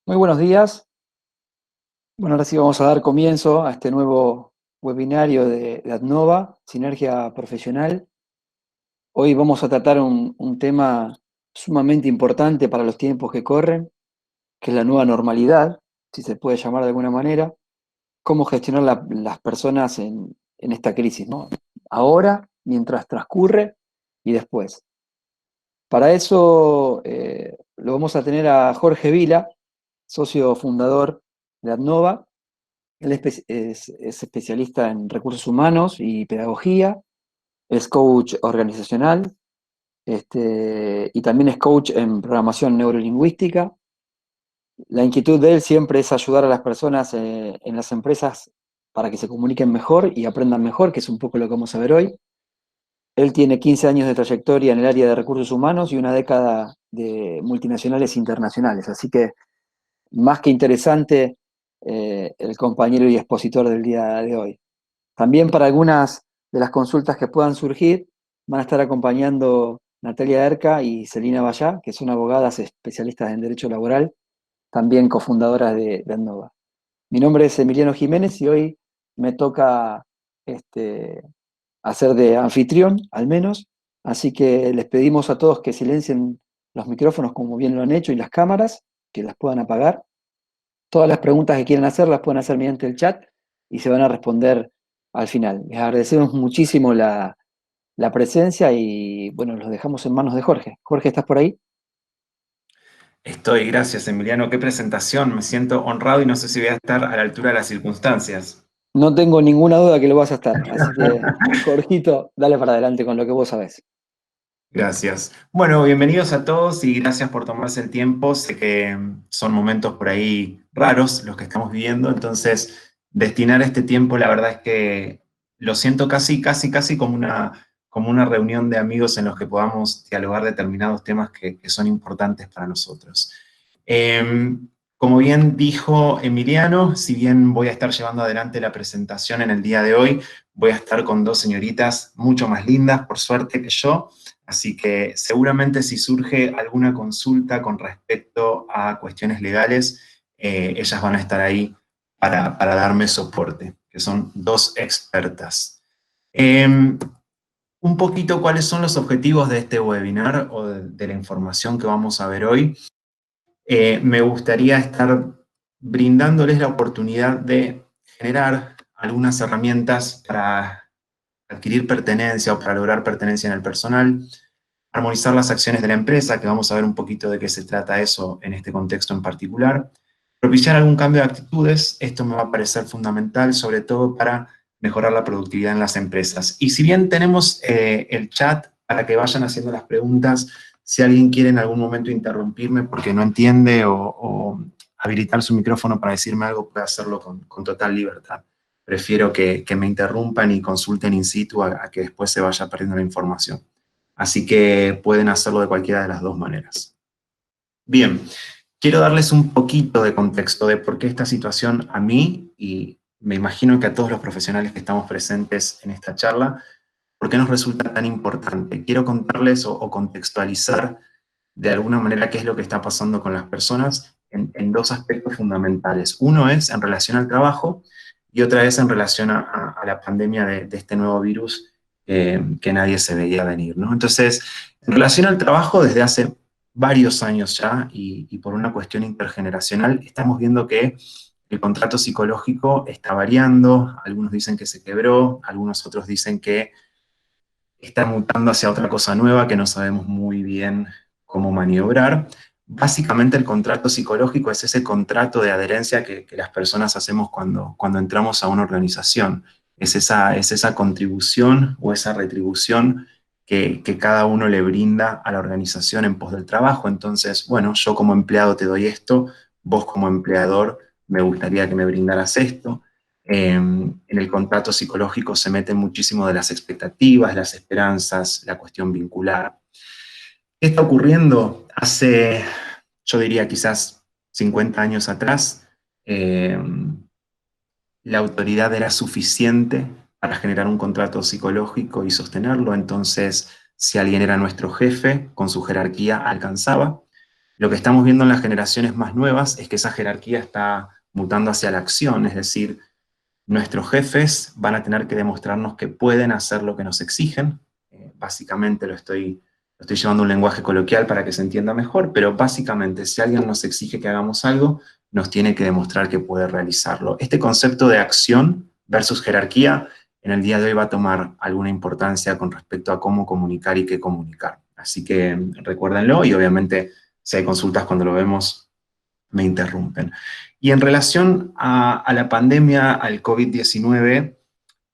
Muy buenos días. Bueno, ahora sí vamos a dar comienzo a este nuevo webinario de Adnova, Sinergia Profesional. Hoy vamos a tratar un tema sumamente importante para los tiempos que corren, que es la nueva normalidad, si se puede llamar de alguna manera, cómo gestionar las personas en esta crisis, ¿no? Ahora, mientras transcurre y después. Para eso lo vamos a tener a Jorge Vila, socio fundador de Adnova. Él es especialista en recursos humanos y pedagogía, es coach organizacional, y también es coach en programación neurolingüística. La inquietud de él siempre es ayudar a las personas en las empresas para que se comuniquen mejor y aprendan mejor, que es un poco lo que vamos a ver hoy. Él tiene 15 años de trayectoria en el área de recursos humanos y una década de multinacionales internacionales, así que más que interesante el compañero y expositor del día de hoy. También para algunas de las consultas que puedan surgir, van a estar acompañando Natalia Erca y Celina Vallá, que son abogadas especialistas en Derecho Laboral, también cofundadoras de Adnova. Mi nombre es Emiliano Jiménez y hoy me toca hacer de anfitrión, al menos, así que les pedimos a todos que silencien los micrófonos como bien lo han hecho y las cámaras, que las puedan apagar. Todas las preguntas que quieran hacer las pueden hacer mediante el chat y se van a responder al final. Les agradecemos muchísimo la presencia y bueno, los dejamos en manos de Jorge. Jorge, ¿estás por ahí? Estoy, gracias Emiliano, qué presentación, me siento honrado y no sé si voy a estar a la altura de las circunstancias. No tengo ninguna duda que lo vas a estar, así que Jorgito, dale para adelante con lo que vos sabés. Gracias. Bueno, bienvenidos a todos y gracias por tomarse el tiempo. Sé que son momentos por ahí raros los que estamos viviendo, entonces destinar este tiempo, la verdad es que lo siento casi como una reunión de amigos en los que podamos dialogar determinados temas que son importantes para nosotros. Como bien dijo Emiliano, si bien voy a estar llevando adelante la presentación en el día de hoy, voy a estar con dos señoritas mucho más lindas, por suerte, que yo. Así que seguramente si surge alguna consulta con respecto a cuestiones legales, ellas van a estar ahí para darme soporte, que son dos expertas. Un poquito cuáles son los objetivos de este webinar o de la información que vamos a ver hoy. Me gustaría estar brindándoles la oportunidad de generar algunas herramientas para adquirir pertenencia o para lograr pertenencia en el personal, armonizar las acciones de la empresa, que vamos a ver un poquito de qué se trata eso en este contexto en particular, propiciar algún cambio de actitudes, esto me va a parecer fundamental, sobre todo para mejorar la productividad en las empresas. Y si bien tenemos el chat para que vayan haciendo las preguntas, si alguien quiere en algún momento interrumpirme porque no entiende o habilitar su micrófono para decirme algo, puede hacerlo con total libertad. Prefiero que me interrumpan y consulten in situ a que después se vaya perdiendo la información. Así que pueden hacerlo de cualquiera de las dos maneras. Bien, quiero darles un poquito de contexto de por qué esta situación a mí, y me imagino que a todos los profesionales que estamos presentes en esta charla, por qué nos resulta tan importante. Quiero contarles o contextualizar de alguna manera qué es lo que está pasando con las personas en dos aspectos fundamentales. Uno es en relación al trabajo y otra es en relación a la pandemia de este nuevo virus que nadie se veía venir, ¿no? Entonces, en relación al trabajo, desde hace varios años ya y por una cuestión intergeneracional, estamos viendo que el contrato psicológico está variando, algunos dicen que se quebró, algunos otros dicen que está mutando hacia otra cosa nueva que no sabemos muy bien cómo maniobrar. Básicamente el contrato psicológico es ese contrato de adherencia que las personas hacemos cuando entramos a una organización. Es esa contribución o esa retribución que cada uno le brinda a la organización en pos del trabajo. Entonces, bueno, yo como empleado te doy esto, vos como empleador me gustaría que me brindaras esto. En el contrato psicológico se mete muchísimo de las expectativas, las esperanzas, la cuestión vincular. ¿Qué está ocurriendo? Hace, yo diría quizás 50 años atrás, eh, la autoridad era suficiente para generar un contrato psicológico y sostenerlo, entonces si alguien era nuestro jefe, con su jerarquía alcanzaba. Lo que estamos viendo en las generaciones más nuevas es que esa jerarquía está mutando hacia la acción, es decir, nuestros jefes van a tener que demostrarnos que pueden hacer lo que nos exigen. Básicamente lo estoy llevando a un lenguaje coloquial para que se entienda mejor, pero básicamente si alguien nos exige que hagamos algo, nos tiene que demostrar que puede realizarlo. Este concepto de acción versus jerarquía en el día de hoy va a tomar alguna importancia con respecto a cómo comunicar y qué comunicar. Así que recuérdenlo y obviamente si hay consultas cuando lo vemos, me interrumpen. Y en relación a la pandemia, al COVID-19,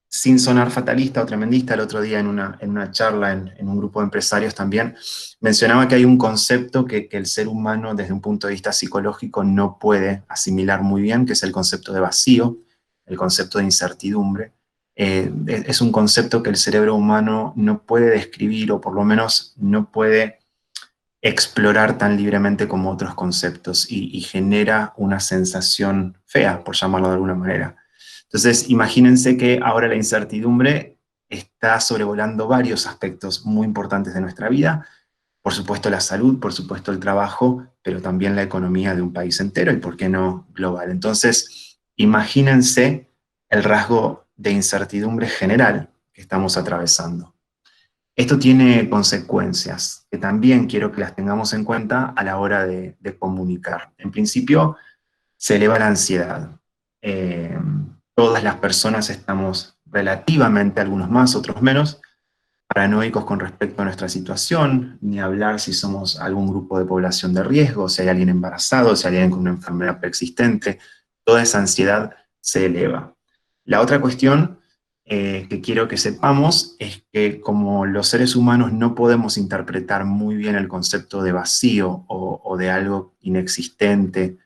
sin sonar fatalista o tremendista, el otro día en una charla en un grupo de empresarios también, mencionaba que hay un concepto que el ser humano desde un punto de vista psicológico no puede asimilar muy bien, que es el concepto de vacío, el concepto de incertidumbre. Es un concepto que el cerebro humano no puede describir o por lo menos no puede explorar tan libremente como otros conceptos y genera una sensación fea, por llamarlo de alguna manera. Entonces, imagínense que ahora la incertidumbre está sobrevolando varios aspectos muy importantes de nuestra vida, por supuesto la salud, por supuesto el trabajo, pero también la economía de un país entero y, por qué no, global. Entonces, imagínense el rasgo de incertidumbre general que estamos atravesando. Esto tiene consecuencias que también quiero que las tengamos en cuenta a la hora de comunicar. En principio, se eleva la ansiedad. Eh, Todas las personas estamos relativamente, algunos más, otros menos, paranoicos con respecto a nuestra situación, ni hablar si somos algún grupo de población de riesgo, si hay alguien embarazado, si hay alguien con una enfermedad preexistente. Toda esa ansiedad se eleva. La otra cuestión que quiero que sepamos es que como los seres humanos no podemos interpretar muy bien el concepto de vacío o de algo inexistente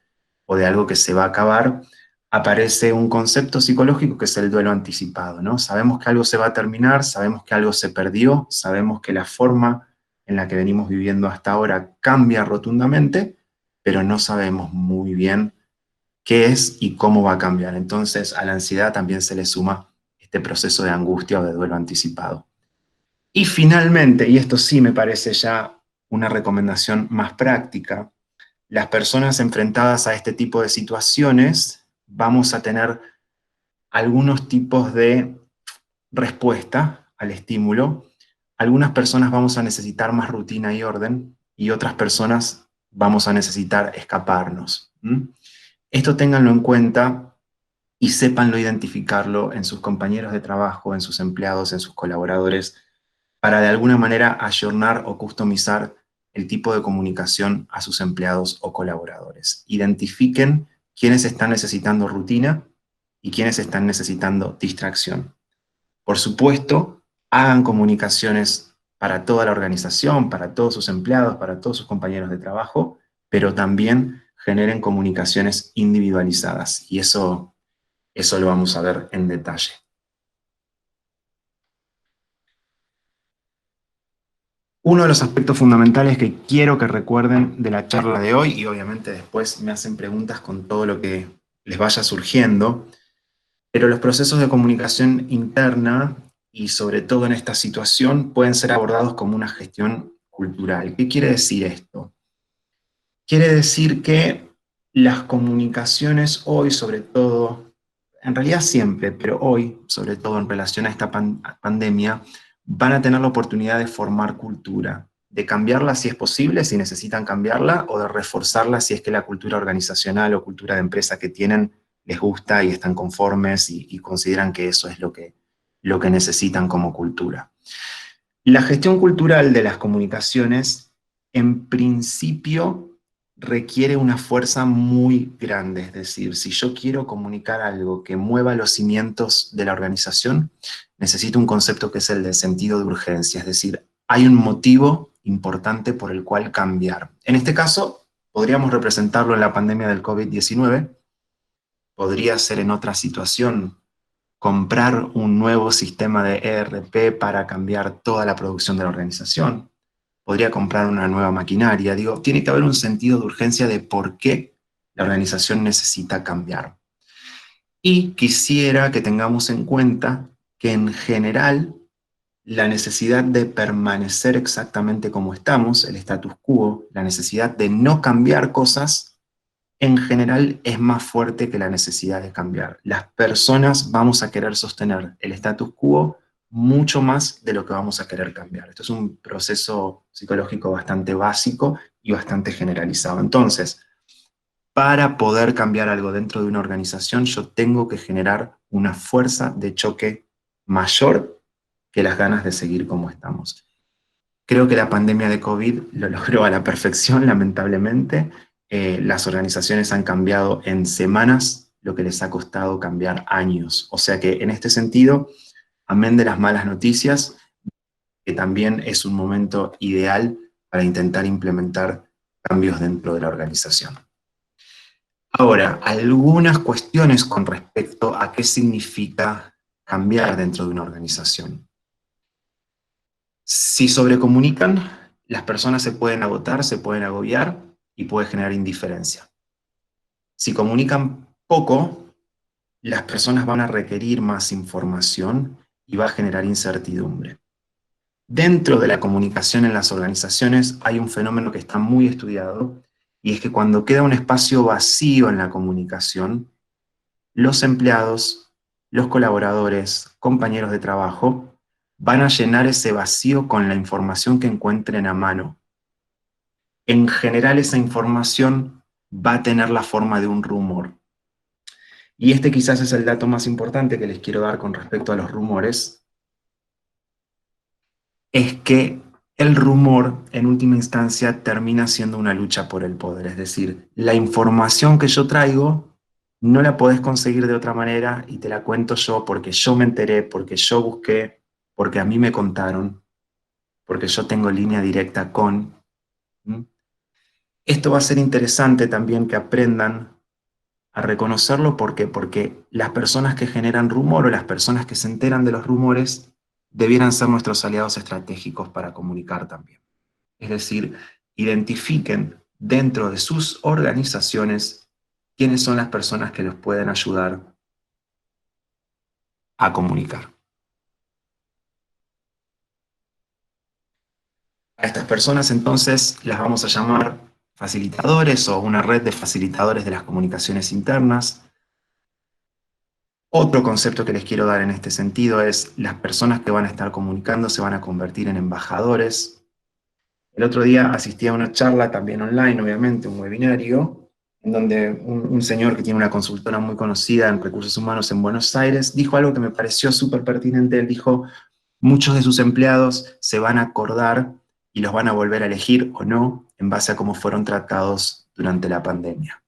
o de algo que se va a acabar, aparece un concepto psicológico que es el duelo anticipado, ¿no? Sabemos que algo se va a terminar, sabemos que algo se perdió, sabemos que la forma en la que venimos viviendo hasta ahora cambia rotundamente, pero no sabemos muy bien qué es y cómo va a cambiar. Entonces, a la ansiedad también se le suma este proceso de angustia o de duelo anticipado. Y finalmente, y esto sí me parece ya una recomendación más práctica, las personas enfrentadas a este tipo de situaciones vamos a tener algunos tipos de respuesta al estímulo. Algunas personas vamos a necesitar más rutina y orden y otras personas vamos a necesitar escaparnos. Esto ténganlo en cuenta y sépanlo identificarlo en sus compañeros de trabajo, en sus empleados, en sus colaboradores, para de alguna manera ayornar o customizar el tipo de comunicación a sus empleados o colaboradores. Identifiquen quiénes están necesitando rutina y quiénes están necesitando distracción. Por supuesto, hagan comunicaciones para toda la organización, para todos sus empleados, para todos sus compañeros de trabajo, pero también generen comunicaciones individualizadas. Y eso lo vamos a ver en detalle. Uno de los aspectos fundamentales que quiero que recuerden de la charla de hoy, y obviamente después me hacen preguntas con todo lo que les vaya surgiendo, pero los procesos de comunicación interna y sobre todo en esta situación pueden ser abordados como una gestión cultural. ¿Qué quiere decir esto? Quiere decir que las comunicaciones hoy, sobre todo, en realidad siempre, pero hoy, sobre todo en relación a esta pandemia, van a tener la oportunidad de formar cultura, de cambiarla si es posible, si necesitan cambiarla, o de reforzarla si es que la cultura organizacional o cultura de empresa que tienen les gusta y están conformes y consideran que eso es lo que necesitan como cultura. La gestión cultural de las comunicaciones, en principio, requiere una fuerza muy grande. Es decir, si yo quiero comunicar algo que mueva los cimientos de la organización, necesito un concepto que es el de sentido de urgencia. Es decir, hay un motivo importante por el cual cambiar. En este caso, podríamos representarlo en la pandemia del COVID-19, podría ser en otra situación comprar un nuevo sistema de ERP para cambiar toda la producción de la organización. Podría comprar una nueva maquinaria. Digo, tiene que haber un sentido de urgencia de por qué la organización necesita cambiar. Y quisiera que tengamos en cuenta que en general la necesidad de permanecer exactamente como estamos, el status quo, la necesidad de no cambiar cosas, en general es más fuerte que la necesidad de cambiar. Las personas vamos a querer sostener el status quo mucho más de lo que vamos a querer cambiar. Esto es un proceso psicológico bastante básico y bastante generalizado. Entonces, para poder cambiar algo dentro de una organización, yo tengo que generar una fuerza de choque mayor que las ganas de seguir como estamos. Creo que la pandemia de COVID lo logró a la perfección, lamentablemente. Las organizaciones han cambiado en semanas lo que les ha costado cambiar años. O sea que en este sentido, amén de las malas noticias, que también es un momento ideal para intentar implementar cambios dentro de la organización. Ahora, algunas cuestiones con respecto a qué significa cambiar dentro de una organización. Si sobrecomunican, las personas se pueden agotar, se pueden agobiar y puede generar indiferencia. Si comunican poco, las personas van a requerir más información y va a generar incertidumbre. Dentro de la comunicación en las organizaciones hay un fenómeno que está muy estudiado y es que cuando queda un espacio vacío en la comunicación, los empleados, los colaboradores, compañeros de trabajo, van a llenar ese vacío con la información que encuentren a mano. En general esa información va a tener la forma de un rumor. Y este quizás es el dato más importante que les quiero dar con respecto a los rumores, es que el rumor en última instancia termina siendo una lucha por el poder. Es decir, la información que yo traigo no la podés conseguir de otra manera y te la cuento yo porque yo me enteré, porque yo busqué, porque a mí me contaron, porque yo tengo línea directa con. ¿Mm? Esto va a ser interesante también que aprendan a reconocerlo. ¿Por qué? Porque las personas que generan rumor o las personas que se enteran de los rumores debieran ser nuestros aliados estratégicos para comunicar también. Es decir, identifiquen dentro de sus organizaciones quiénes son las personas que los pueden ayudar a comunicar. A estas personas entonces las vamos a llamar facilitadores o una red de facilitadores de las comunicaciones internas. Otro concepto que les quiero dar en este sentido es las personas que van a estar comunicando se van a convertir en embajadores. El otro día asistí a una charla también online, obviamente, un webinario, en donde un señor que tiene una consultora muy conocida en recursos humanos en Buenos Aires dijo algo que me pareció súper pertinente. Él dijo, muchos de sus empleados se van a acordar y los van a volver a elegir o no en base a cómo fueron tratados durante la pandemia.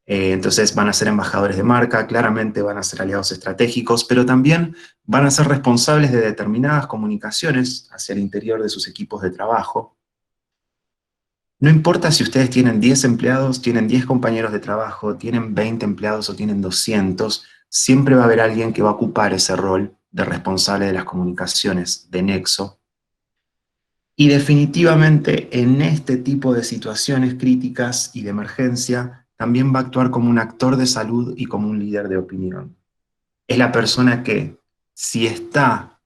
Entonces van a ser embajadores de marca, claramente van a ser aliados estratégicos, pero también van a ser responsables de determinadas comunicaciones hacia el interior de sus equipos de trabajo. No importa si ustedes tienen 10 empleados, tienen 10 compañeros de trabajo, tienen 20 empleados o tienen 200, siempre va a haber alguien que va a ocupar ese rol de responsable de las comunicaciones, de nexo. Y definitivamente en este tipo de situaciones críticas y de emergencia, también va a actuar como un actor de salud y como un líder de opinión. Es la persona que, si está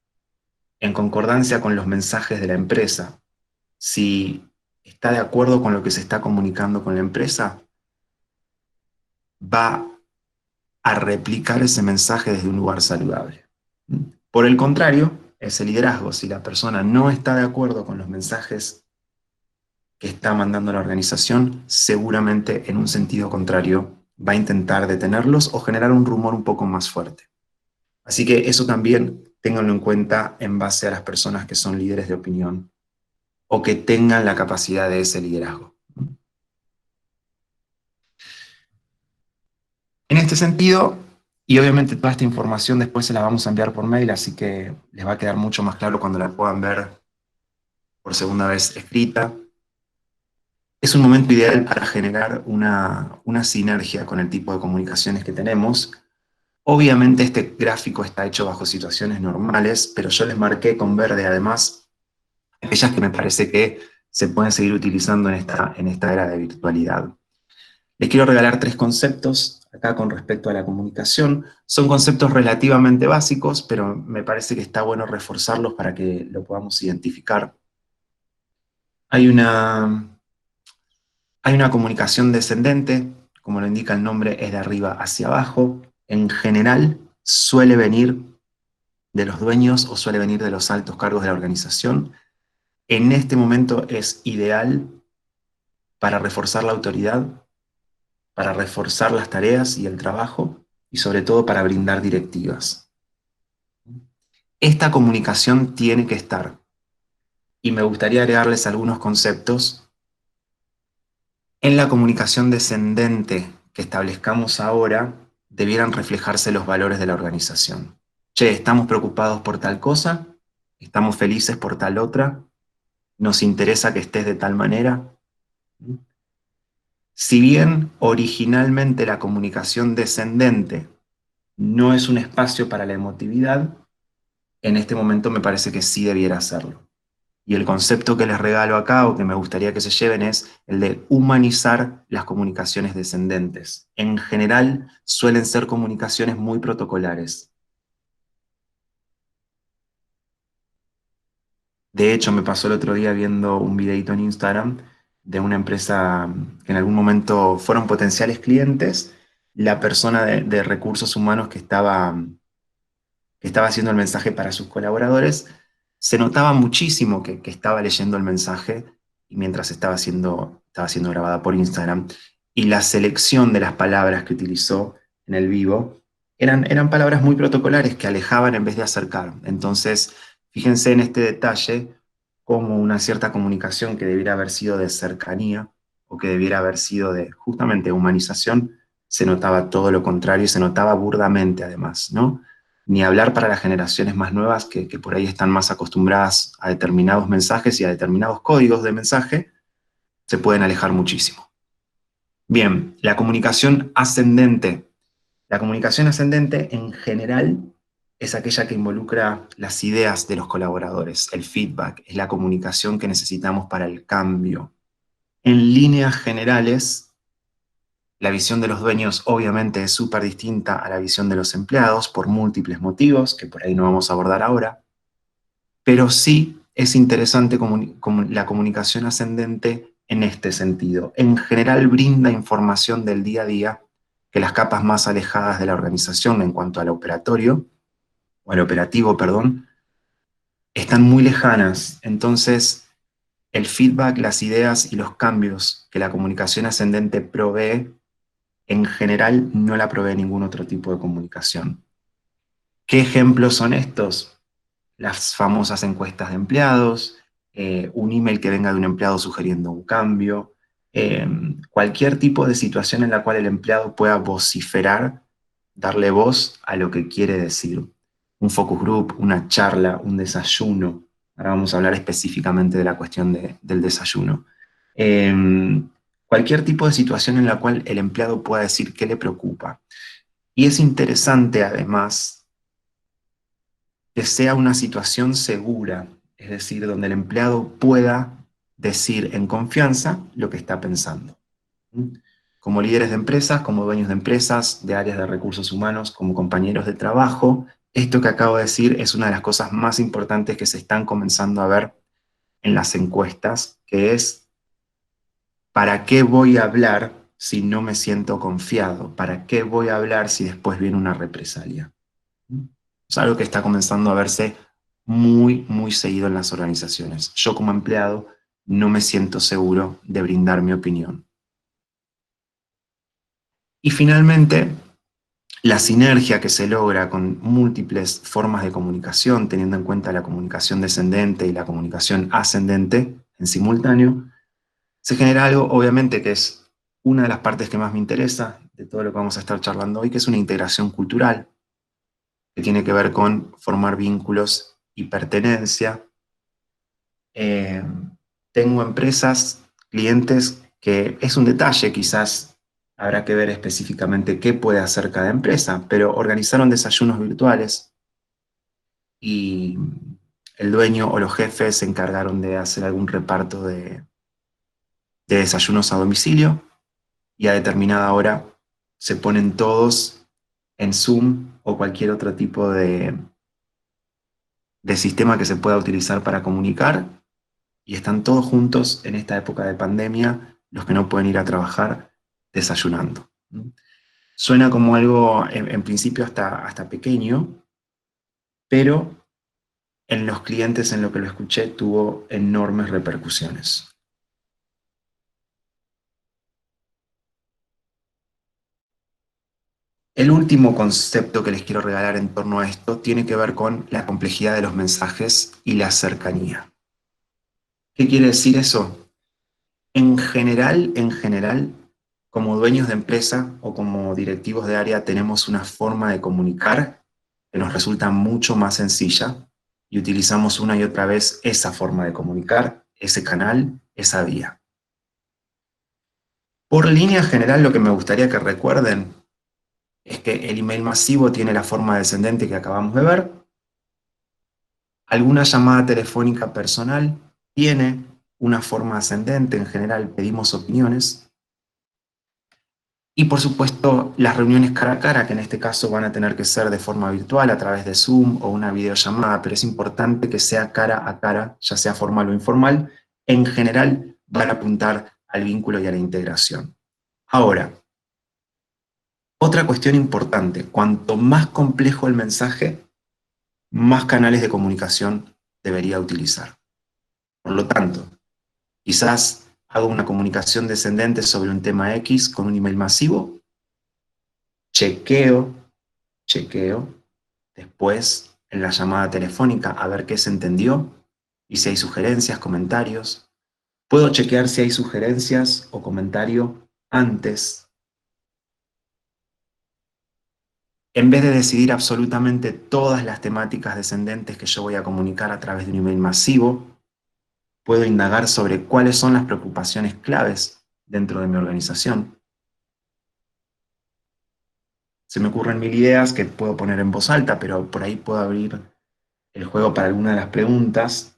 en concordancia con los mensajes de la empresa, si está de acuerdo con lo que se está comunicando con la empresa, va a replicar ese mensaje desde un lugar saludable. Por el contrario, ese liderazgo, si la persona no está de acuerdo con los mensajes que está mandando la organización, seguramente en un sentido contrario va a intentar detenerlos o generar un rumor un poco más fuerte. Así que eso también ténganlo en cuenta en base a las personas que son líderes de opinión o que tengan la capacidad de ese liderazgo. En este sentido, y obviamente toda esta información después se la vamos a enviar por mail, así que les va a quedar mucho más claro cuando la puedan ver por segunda vez escrita. Es un momento ideal para generar una sinergia con el tipo de comunicaciones que tenemos. Obviamente este gráfico está hecho bajo situaciones normales, pero yo les marqué con verde además aquellas que me parece que se pueden seguir utilizando en esta era de virtualidad. Les quiero regalar 3 conceptos acá con respecto a la comunicación. Son conceptos relativamente básicos, pero me parece que está bueno reforzarlos para que lo podamos identificar. Hay una comunicación descendente, como lo indica el nombre, es de arriba hacia abajo. En general, suele venir de los dueños o suele venir de los altos cargos de la organización. En este momento es ideal para reforzar la autoridad, para reforzar las tareas y el trabajo, y sobre todo para brindar directivas. Esta comunicación tiene que estar, y me gustaría agregarles algunos conceptos. En la comunicación descendente que establezcamos ahora, debieran reflejarse los valores de la organización. Che, estamos preocupados por tal cosa, estamos felices por tal otra, nos interesa que estés de tal manera. Si bien originalmente la comunicación descendente no es un espacio para la emotividad, en este momento me parece que sí debiera hacerlo. Y el concepto que les regalo acá, o que me gustaría que se lleven, es el de humanizar las comunicaciones descendentes. En general, suelen ser comunicaciones muy protocolares. De hecho, me pasó el otro día viendo un videito en Instagram de una empresa que en algún momento fueron potenciales clientes. La persona de recursos humanos que estaba haciendo el mensaje para sus colaboradores, se notaba muchísimo que estaba leyendo el mensaje y mientras estaba siendo grabada por Instagram. Y la selección de las palabras que utilizó en el vivo eran palabras muy protocolares que alejaban en vez de acercar. Entonces, fíjense en este detalle como una cierta comunicación que debiera haber sido de cercanía o que debiera haber sido de justamente humanización, se notaba todo lo contrario y se notaba burdamente además, ¿no? Ni hablar para las generaciones más nuevas que por ahí están más acostumbradas a determinados mensajes y a determinados códigos de mensaje, se pueden alejar muchísimo. Bien, la comunicación ascendente. La comunicación ascendente en general es aquella que involucra las ideas de los colaboradores, el feedback, es la comunicación que necesitamos para el cambio. En líneas generales, la visión de los dueños obviamente es súper distinta a la visión de los empleados por múltiples motivos, que por ahí no vamos a abordar ahora, pero sí es interesante la comunicación ascendente en este sentido. En general brinda información del día a día que las capas más alejadas de la organización en cuanto al operatorio, o al operativo, perdón, están muy lejanas. Entonces, el feedback, las ideas y los cambios que la comunicación ascendente provee en general no la provee ningún otro tipo de comunicación. ¿Qué ejemplos son estos? Las famosas encuestas de empleados, un email que venga de un empleado sugiriendo un cambio, cualquier tipo de situación en la cual el empleado pueda vociferar, darle voz a lo que quiere decir. Un focus group, una charla, un desayuno. Ahora vamos a hablar específicamente de la cuestión del desayuno. Cualquier tipo de situación en la cual el empleado pueda decir qué le preocupa. Y es interesante además que sea una situación segura, es decir, donde el empleado pueda decir en confianza lo que está pensando. Como líderes de empresas, como dueños de empresas, de áreas de recursos humanos, como compañeros de trabajo, esto que acabo de decir es una de las cosas más importantes que se están comenzando a ver en las encuestas, que es ¿para qué voy a hablar si no me siento confiado? ¿Para qué voy a hablar si después viene una represalia? Es algo que está comenzando a verse muy, muy seguido en las organizaciones. Yo como empleado no me siento seguro de brindar mi opinión. Y finalmente, la sinergia que se logra con múltiples formas de comunicación, teniendo en cuenta la comunicación descendente y la comunicación ascendente en simultáneo, se genera algo, obviamente, que es una de las partes que más me interesa de todo lo que vamos a estar charlando hoy, que es una integración cultural, que tiene que ver con formar vínculos y pertenencia. Eh, Tengo empresas, clientes, que es un detalle, quizás habrá que ver específicamente qué puede hacer cada empresa, pero organizaron desayunos virtuales y el dueño o los jefes se encargaron de hacer algún reparto de desayunos a domicilio. y a determinada hora se ponen todos en Zoom o cualquier otro tipo de sistema que se pueda utilizar para comunicar, y están todos juntos en esta época de pandemia, los que no pueden ir a trabajar, desayunando. Suena como algo, en principio, hasta pequeño, pero en los clientes, en lo que lo escuché, tuvo enormes repercusiones. El último concepto que les quiero regalar en torno a esto tiene que ver con la complejidad de los mensajes y la cercanía. ¿Qué quiere decir eso? En general, como dueños de empresa o como directivos de área, tenemos una forma de comunicar que nos resulta mucho más sencilla, y utilizamos una y otra vez esa forma de comunicar, ese canal, esa vía. Por línea general, lo que me gustaría que recuerden es que el email masivo tiene la forma descendente que acabamos de ver. Alguna llamada telefónica personal tiene una forma ascendente, en general pedimos opiniones. Y por supuesto, las reuniones cara a cara, que en este caso van a tener que ser de forma virtual a través de Zoom o una videollamada, pero es importante que sea cara a cara, ya sea formal o informal. En general van a apuntar al vínculo y a la integración. Ahora, otra cuestión importante: cuanto más complejo el mensaje, más canales de comunicación debería utilizar. Por lo tanto, quizás hago una comunicación descendente sobre un tema X con un email masivo, chequeo, después en la llamada telefónica a ver qué se entendió y si hay sugerencias, comentarios. Puedo chequear si hay sugerencias o comentario antes. En vez de decidir absolutamente todas las temáticas descendentes que yo voy a comunicar a través de un email masivo, puedo indagar sobre cuáles son las preocupaciones claves dentro de mi organización. Se me ocurren mil ideas que puedo poner en voz alta, pero por ahí puedo abrir el juego para alguna de las preguntas.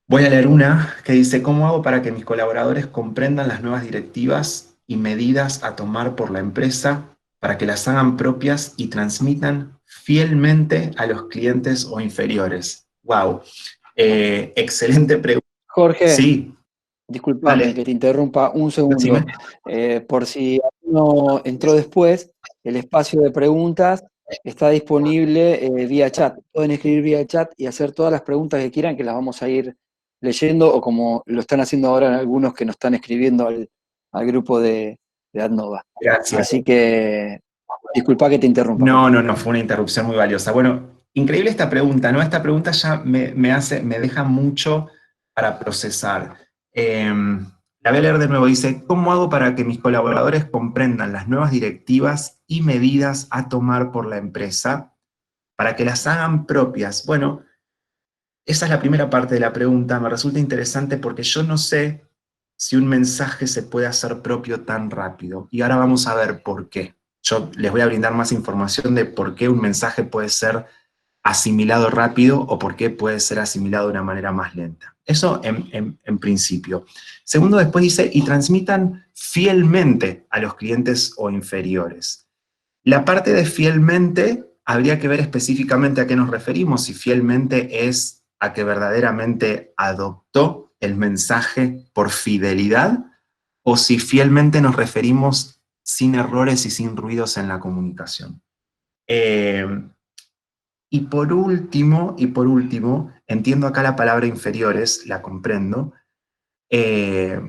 Voy a leer una que dice: ¿cómo hago para que mis colaboradores comprendan las nuevas directivas y medidas a tomar por la empresa para que las hagan propias y transmitan fielmente a los clientes o inferiores? ¡Wow! Excelente pregunta. Jorge, Sí, discúlpame que dale, te interrumpa un decime. segundo. Por si alguno entró después, el espacio de preguntas está disponible vía chat. Pueden escribir vía chat y hacer todas las preguntas que quieran, que las vamos a ir leyendo, o como lo están haciendo ahora algunos que nos están escribiendo al grupo de Adnova. Gracias. Así que disculpa que te interrumpa, No, Jorge. no, no, fue una interrupción muy valiosa. Bueno, increíble esta pregunta, ¿no? Esta pregunta ya me deja mucho para procesar. La voy a leer de nuevo. Dice: ¿cómo hago para que mis colaboradores comprendan las nuevas directivas y medidas a tomar por la empresa para que las hagan propias? Bueno, esa es la primera parte de la pregunta. Me resulta interesante porque yo no sé si un mensaje se puede hacer propio tan rápido. Y ahora vamos a ver por qué. Yo les voy a brindar más información de por qué un mensaje puede ser asimilado rápido o por qué puede ser asimilado de una manera más lenta. Eso en principio. Segundo, después dice: y transmitan fielmente a los clientes o inferiores. La parte de fielmente habría que ver específicamente a qué nos referimos, si fielmente es a que verdaderamente adoptó el mensaje por fidelidad, o si fielmente nos referimos sin errores y sin ruidos en la comunicación. Eh, y por último, entiendo acá la palabra inferiores, la comprendo. Eh,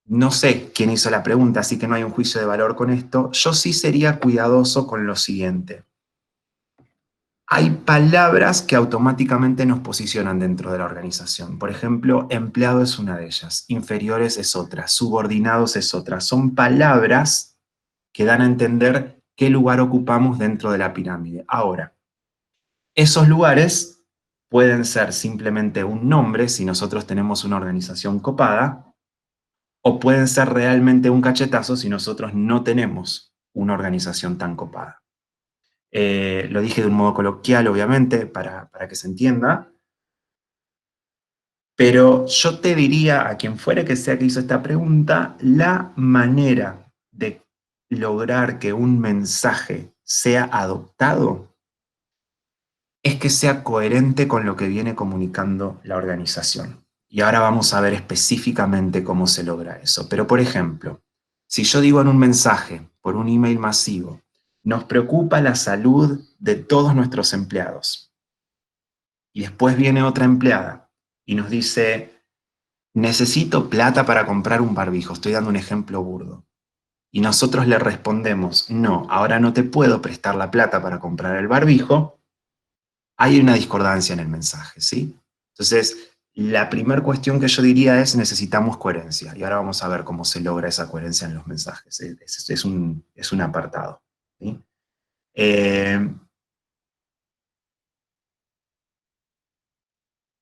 no sé quién hizo la pregunta, así que no hay un juicio de valor con esto. Yo sí sería cuidadoso con lo siguiente. Hay palabras que automáticamente nos posicionan dentro de la organización. Por ejemplo, empleado es una de ellas, inferiores es otra, subordinados es otra. Son palabras que dan a entender qué lugar ocupamos dentro de la pirámide. Ahora, esos lugares pueden ser simplemente un nombre si nosotros tenemos una organización copada, o pueden ser realmente un cachetazo si nosotros no tenemos una organización tan copada. Lo dije de un modo coloquial, obviamente, para que se entienda. Pero yo te diría a quien fuera que sea que hizo esta pregunta, la manera de lograr que un mensaje sea adoptado es que sea coherente con lo que viene comunicando la organización. Y ahora vamos a ver específicamente cómo se logra eso. Pero, por ejemplo, si yo digo en un mensaje, por un email masivo, nos preocupa la salud de todos nuestros empleados, y después viene otra empleada y nos dice, necesito plata para comprar un barbijo, estoy dando un ejemplo burdo. Y nosotros le respondemos, no, ahora no te puedo prestar la plata para comprar el barbijo, hay una discordancia en el mensaje, ¿sí? Entonces, la primera cuestión que yo diría es necesitamos coherencia. Y ahora vamos a ver cómo se logra esa coherencia en los mensajes. Es un apartado. ¿Sí? Eh,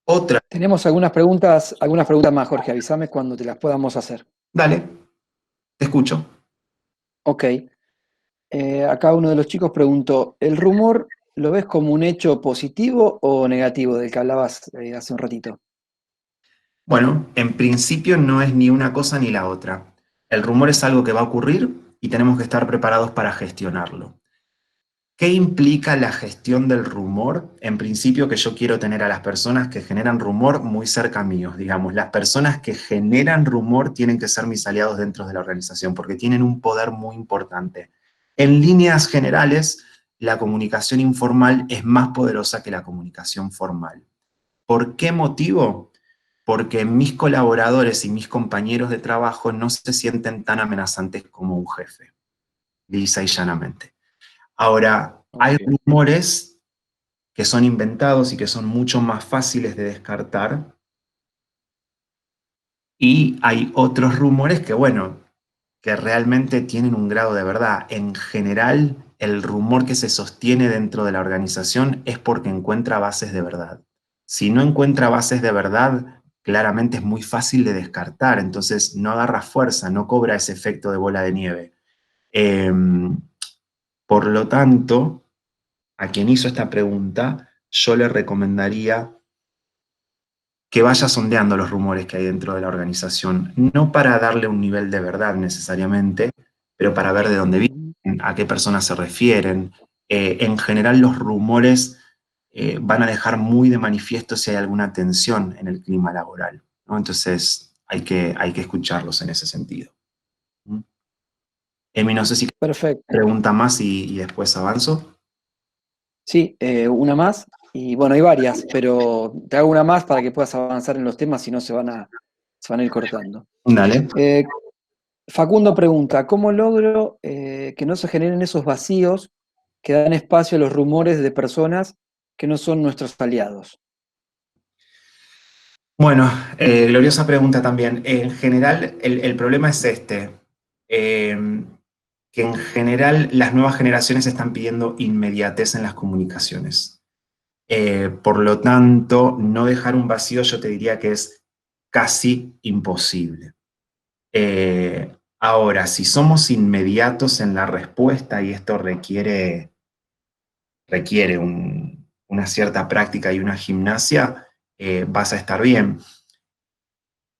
otra, Tenemos algunas preguntas más, Jorge, avísame cuando te las podamos hacer. dale, te escucho. Ok. Acá uno de los chicos preguntó, ¿el rumor lo ves como un hecho positivo o negativo del que hablabas hace un ratito? Bueno, en principio no es ni una cosa ni la otra. El rumor es algo que va a ocurrir y tenemos que estar preparados para gestionarlo. ¿Qué implica la gestión del rumor? En principio que yo quiero tener a las personas que generan rumor muy cerca míos, digamos. Las personas que generan rumor tienen que ser mis aliados dentro de la organización porque tienen un poder muy importante. En líneas generales, la comunicación informal es más poderosa que la comunicación formal. ¿Por qué motivo? Porque mis colaboradores y mis compañeros de trabajo no se sienten tan amenazantes como un jefe, lisa y llanamente. Ahora, hay Ok. rumores que son inventados y que son mucho más fáciles de descartar, y hay otros rumores que, bueno, que realmente tienen un grado de verdad. En general, el rumor que se sostiene dentro de la organización es porque encuentra bases de verdad. Si no encuentra bases de verdad, claramente es muy fácil de descartar, entonces no agarra fuerza, no cobra ese efecto de bola de nieve. Eh, por lo tanto, a quien hizo esta pregunta, yo le recomendaría que vaya sondeando los rumores que hay dentro de la organización, no para darle un nivel de verdad necesariamente, pero para ver de dónde Ujú. vienen, a qué personas se refieren. En general los rumores van a dejar muy de manifiesto si hay alguna tensión en el clima laboral, ¿no? Entonces hay que escucharlos en ese sentido. ¿Mm? Emi, no sé si Perfecto. pregunta más y después avanzo. Sí, una más. Y bueno, hay varias, pero te hago una más para que puedas avanzar en los temas, si no se van a ir cortando. Dale. Eh, Facundo pregunta, ¿cómo logro que no se generen esos vacíos que dan espacio a los rumores de personas que no son nuestros aliados? Bueno, gloriosa pregunta también. En general, el problema es este, eh, que en general las nuevas generaciones están pidiendo inmediatez en las comunicaciones. Por lo tanto, no dejar un vacío yo te diría que es casi imposible. Ahora, si somos inmediatos en la respuesta y esto requiere una cierta práctica y una gimnasia, vas a estar bien.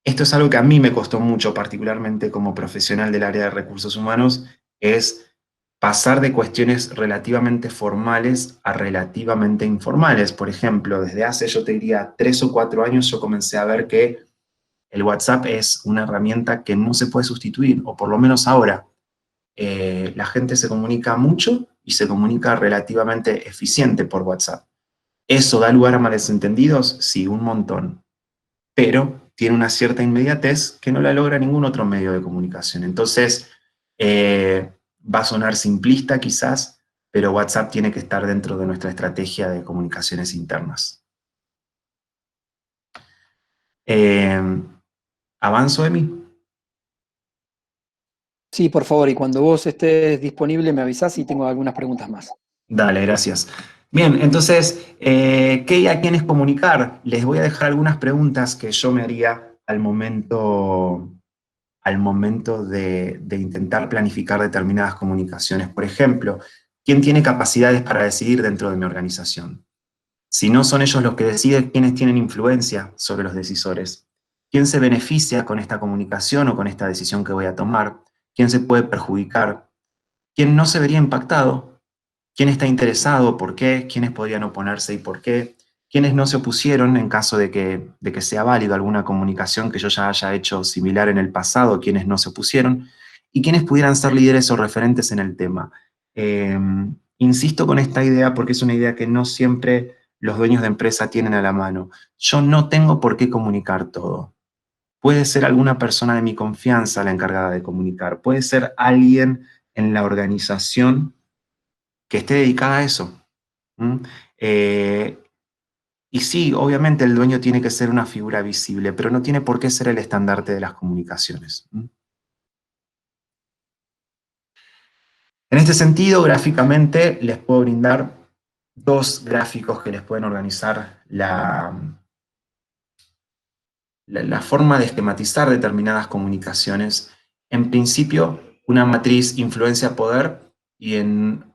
Esto es algo que a mí me costó mucho, particularmente como profesional del área de recursos humanos, es pasar de cuestiones relativamente formales a relativamente informales. Por ejemplo, desde hace, yo te diría, 3 o 4 años, yo comencé a ver que el WhatsApp es una herramienta que no se puede sustituir, o por lo menos ahora. La gente se comunica mucho y se comunica relativamente eficiente por WhatsApp. ¿Eso da lugar a malentendidos? Sí, un montón, pero tiene una cierta inmediatez que no la logra ningún otro medio de comunicación. Entonces, va a sonar simplista quizás, pero WhatsApp tiene que estar dentro de nuestra estrategia de comunicaciones internas. Eh, ¿Avanzo, Emi? Sí, por favor, y cuando vos estés disponible me avisás y tengo algunas preguntas más. Dale, gracias. Bien, entonces, ¿qué y a quiénes comunicar? Les voy a dejar algunas preguntas que yo me haría al momento de intentar planificar determinadas comunicaciones. Por ejemplo, ¿quién tiene capacidades para decidir dentro de mi organización? Si no son ellos los que deciden, ¿quiénes tienen influencia sobre los decisores? ¿Quién se beneficia con esta comunicación o con esta decisión que voy a tomar? ¿Quién se puede perjudicar? ¿Quién no se vería impactado? ¿Quién está interesado? ¿Por qué? ¿Quiénes podrían oponerse y por qué? ¿Quiénes no se opusieron en caso de que sea válido alguna comunicación que yo ya haya hecho similar en el pasado? ¿Quiénes no se opusieron? ¿Y quiénes pudieran ser líderes o referentes en el tema? Eh, Insisto con esta idea porque es una idea que no siempre los dueños de empresa tienen a la mano. Yo no tengo por qué comunicar todo. Puede ser alguna persona de mi confianza la encargada de comunicar. Puede ser alguien en la organización que esté dedicada a eso. ¿Mm? Eh, y sí, obviamente el dueño tiene que ser una figura visible, pero no tiene por qué ser el estandarte de las comunicaciones. ¿Mm? En este sentido, gráficamente, les puedo brindar dos gráficos que les pueden organizar la forma de esquematizar determinadas comunicaciones. En principio, una matriz influencia-poder y en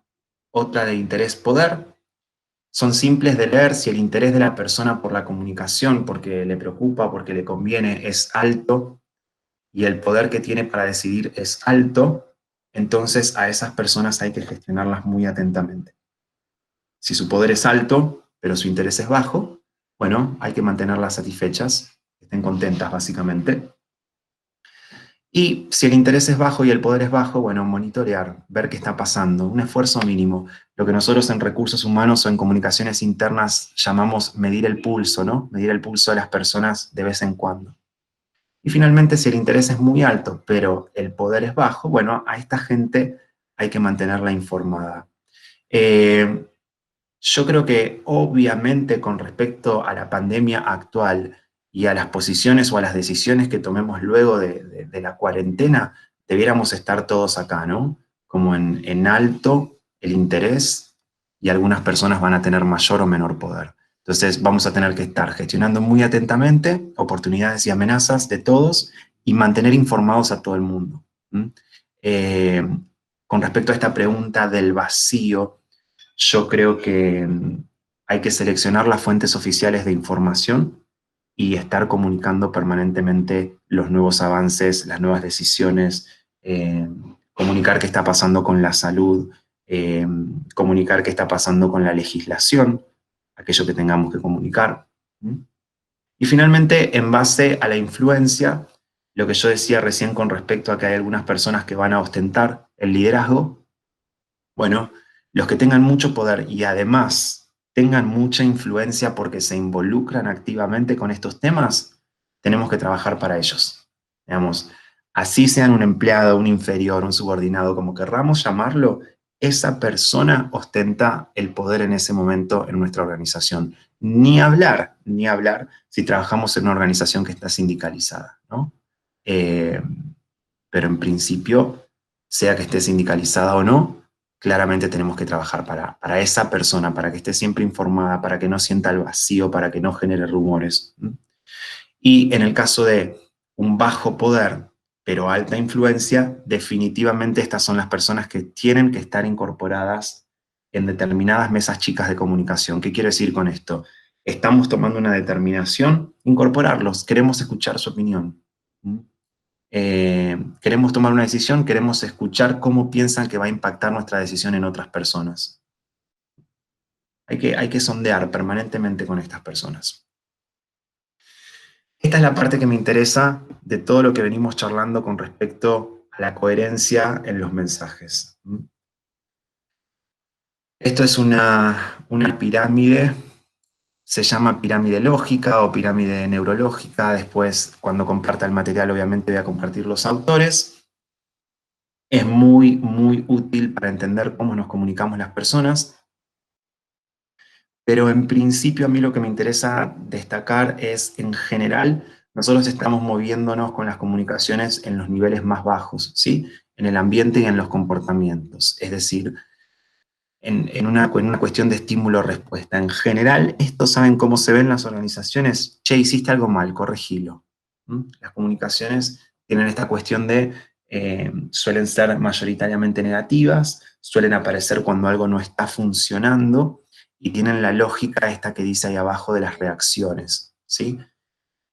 otra de interés-poder. Son simples de leer si el interés de la persona por la comunicación, porque le preocupa, porque le conviene, es alto y el poder que tiene para decidir es alto, entonces a esas personas hay que gestionarlas muy atentamente. Si su poder es alto, pero su interés es bajo, bueno, hay que mantenerlas satisfechas, que estén contentas básicamente. Y si el interés es bajo y el poder es bajo, bueno, monitorear, ver qué está pasando, un esfuerzo mínimo. Lo que nosotros en recursos humanos o en comunicaciones internas llamamos medir el pulso, ¿no? Medir el pulso de las personas de vez en cuando. Y finalmente, si el interés es muy alto, pero el poder es bajo, bueno, a esta gente hay que mantenerla informada. Eh, yo creo que obviamente con respecto a la pandemia actual y a las posiciones o a las decisiones que tomemos luego de la cuarentena, debiéramos estar todos acá, ¿no? Como en alto el interés y algunas personas van a tener mayor o menor poder. Entonces vamos a tener que estar gestionando muy atentamente oportunidades y amenazas de todos y mantener informados a todo el mundo. ¿Mm? Eh, con respecto a esta pregunta del vacío, yo creo que hay que seleccionar las fuentes oficiales de información y estar comunicando permanentemente los nuevos avances, las nuevas decisiones, comunicar qué está pasando con la salud, eh, comunicar qué está pasando con la legislación, aquello que tengamos que comunicar. ¿Mm? Y finalmente, en base a la influencia, lo que yo decía recién con respecto a que hay algunas personas que van a ostentar el liderazgo, bueno, los que tengan mucho poder y además tengan mucha influencia porque se involucran activamente con estos temas, tenemos que trabajar para ellos. Digamos, así sean un empleado, un inferior, un subordinado, como querramos llamarlo, esa persona ostenta el poder en ese momento en nuestra organización. Ni hablar si trabajamos en una organización que está sindicalizada, ¿no? Eh, pero en principio, sea que esté sindicalizada o no, claramente tenemos que trabajar para esa persona, para que esté siempre informada, para que no sienta el vacío, para que no genere rumores. Y en el caso de un bajo poder, pero alta influencia, definitivamente estas son las personas que tienen que estar incorporadas en determinadas mesas chicas de comunicación. ¿Qué quiero decir con esto? Estamos tomando una determinación, incorporarlos, queremos escuchar su opinión. Queremos tomar una decisión, queremos escuchar cómo piensan que va a impactar nuestra decisión en otras personas. Hay que sondear permanentemente con estas personas. Esta es la parte que me interesa de todo lo que venimos charlando con respecto a la coherencia en los mensajes. Esto es una pirámide, se llama pirámide lógica o pirámide neurológica. Después, cuando comparta el material, obviamente voy a compartir los autores. Es muy, muy útil para entender cómo nos comunicamos las personas, pero en principio a mí lo que me interesa destacar es, en general, nosotros estamos moviéndonos con las comunicaciones en los niveles más bajos, ¿sí? En el ambiente y en los comportamientos, es decir, en una cuestión de estímulo-respuesta. En general, esto saben cómo se ven las organizaciones. Che, hiciste algo mal, corregilo. Las comunicaciones tienen esta cuestión de, suelen ser mayoritariamente negativas, suelen aparecer cuando algo no está funcionando, y tienen la lógica esta que dice ahí abajo de las reacciones, ¿sí?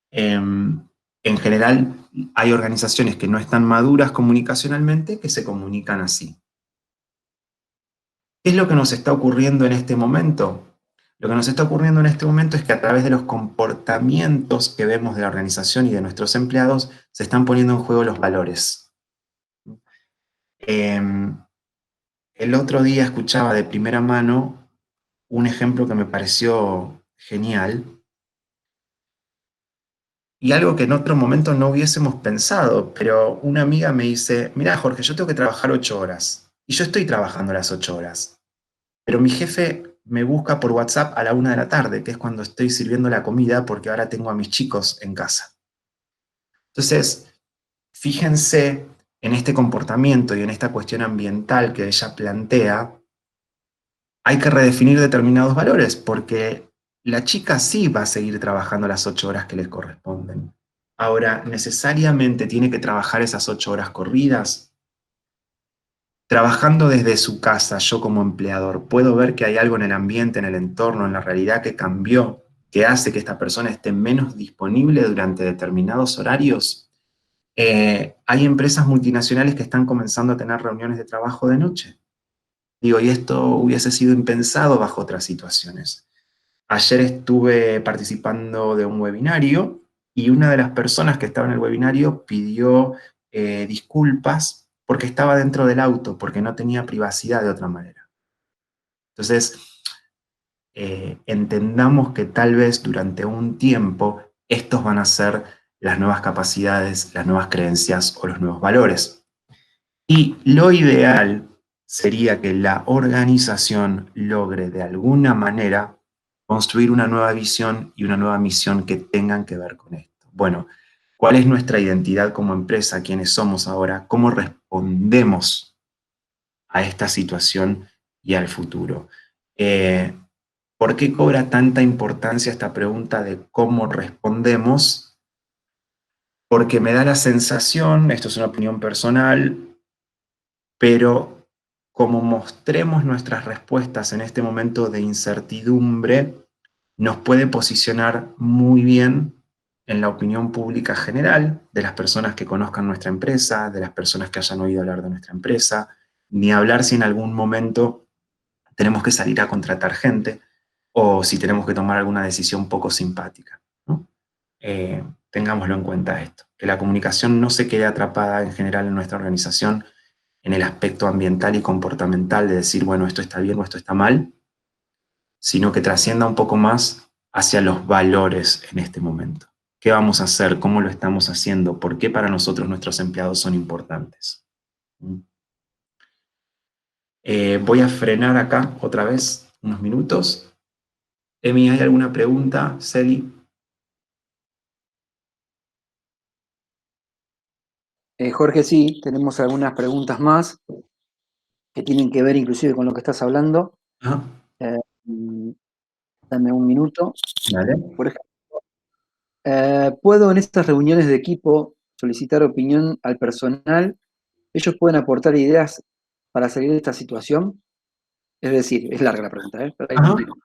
En general, hay organizaciones que no están maduras comunicacionalmente que se comunican así. ¿Qué es lo que nos está ocurriendo en este momento? Lo que nos está ocurriendo en este momento es que a través de los comportamientos que vemos de la organización y de nuestros empleados, se están poniendo en juego los valores. El otro día escuchaba de primera mano un ejemplo que me pareció genial, y algo que en otro momento no hubiésemos pensado, pero una amiga me dice, mira Jorge, yo tengo que trabajar 8 horas, y yo estoy trabajando las 8 horas, pero mi jefe me busca por WhatsApp a la 1 de la tarde, que es cuando estoy sirviendo la comida, porque ahora tengo a mis chicos en casa. Entonces, fíjense en este comportamiento y en esta cuestión ambiental que ella plantea, hay que redefinir determinados valores, porque la chica sí va a seguir trabajando las 8 horas que le corresponden. Ahora, ¿necesariamente tiene que trabajar esas 8 horas corridas? Trabajando desde su casa, yo como empleador, ¿puedo ver que hay algo en el ambiente, en el entorno, en la realidad que cambió, que hace que esta persona esté menos disponible durante determinados horarios? Hay empresas multinacionales que están comenzando a tener reuniones de trabajo de noche. Digo, y esto hubiese sido impensado bajo otras situaciones. Ayer estuve participando de un webinario y una de las personas que estaba en el webinario pidió disculpas porque estaba dentro del auto, porque no tenía privacidad de otra manera. Entonces, entendamos que tal vez durante un tiempo estos van a ser las nuevas capacidades, las nuevas creencias o los nuevos valores. Y lo ideal sería que la organización logre de alguna manera construir una nueva visión y una nueva misión que tengan que ver con esto. Bueno, ¿cuál es nuestra identidad como empresa? ¿Quiénes somos ahora? ¿Cómo respondemos a esta situación y al futuro? ¿Por qué cobra tanta importancia esta pregunta de cómo respondemos? Porque me da la sensación, esto es una opinión personal, pero como mostremos nuestras respuestas en este momento de incertidumbre, nos puede posicionar muy bien en la opinión pública general de las personas que conozcan nuestra empresa, de las personas que hayan oído hablar de nuestra empresa, ni hablar si en algún momento tenemos que salir a contratar gente o si tenemos que tomar alguna decisión poco simpática, ¿no? Tengámoslo en cuenta esto, que la comunicación no se quede atrapada en general en nuestra organización en el aspecto ambiental y comportamental de decir, bueno, esto está bien o esto está mal, sino que trascienda un poco más hacia los valores en este momento. ¿Qué vamos a hacer? ¿Cómo lo estamos haciendo? ¿Por qué para nosotros nuestros empleados son importantes? Voy a frenar acá otra vez unos minutos. Emi, ¿hay alguna pregunta? Celi. Jorge, sí, tenemos algunas preguntas más que tienen que ver inclusive con lo que estás hablando. Ajá. Eh, mm, Dame un minuto. Dale. Por ejemplo, ¿puedo en estas reuniones de equipo solicitar opinión al personal? ¿Ellos pueden aportar ideas para salir de esta situación? Es decir, es larga la pregunta, ¿eh? Pero ahí Ajá. explico.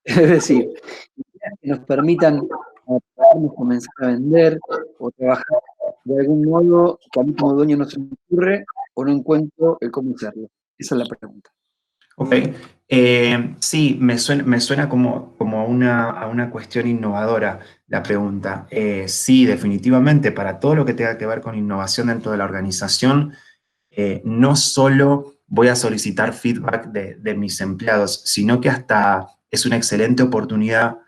Es decir, ideas que nos permitan podernos comenzar a vender o trabajar de algún modo que a mí como dueño no se me ocurre o no encuentro el cómo hacerlo. Esa es la pregunta. Ok. Sí, me suena como a una cuestión innovadora la pregunta. Sí, definitivamente, para todo lo que tenga que ver con innovación dentro de la organización, no solo voy a solicitar feedback de mis empleados, sino que hasta es una excelente oportunidad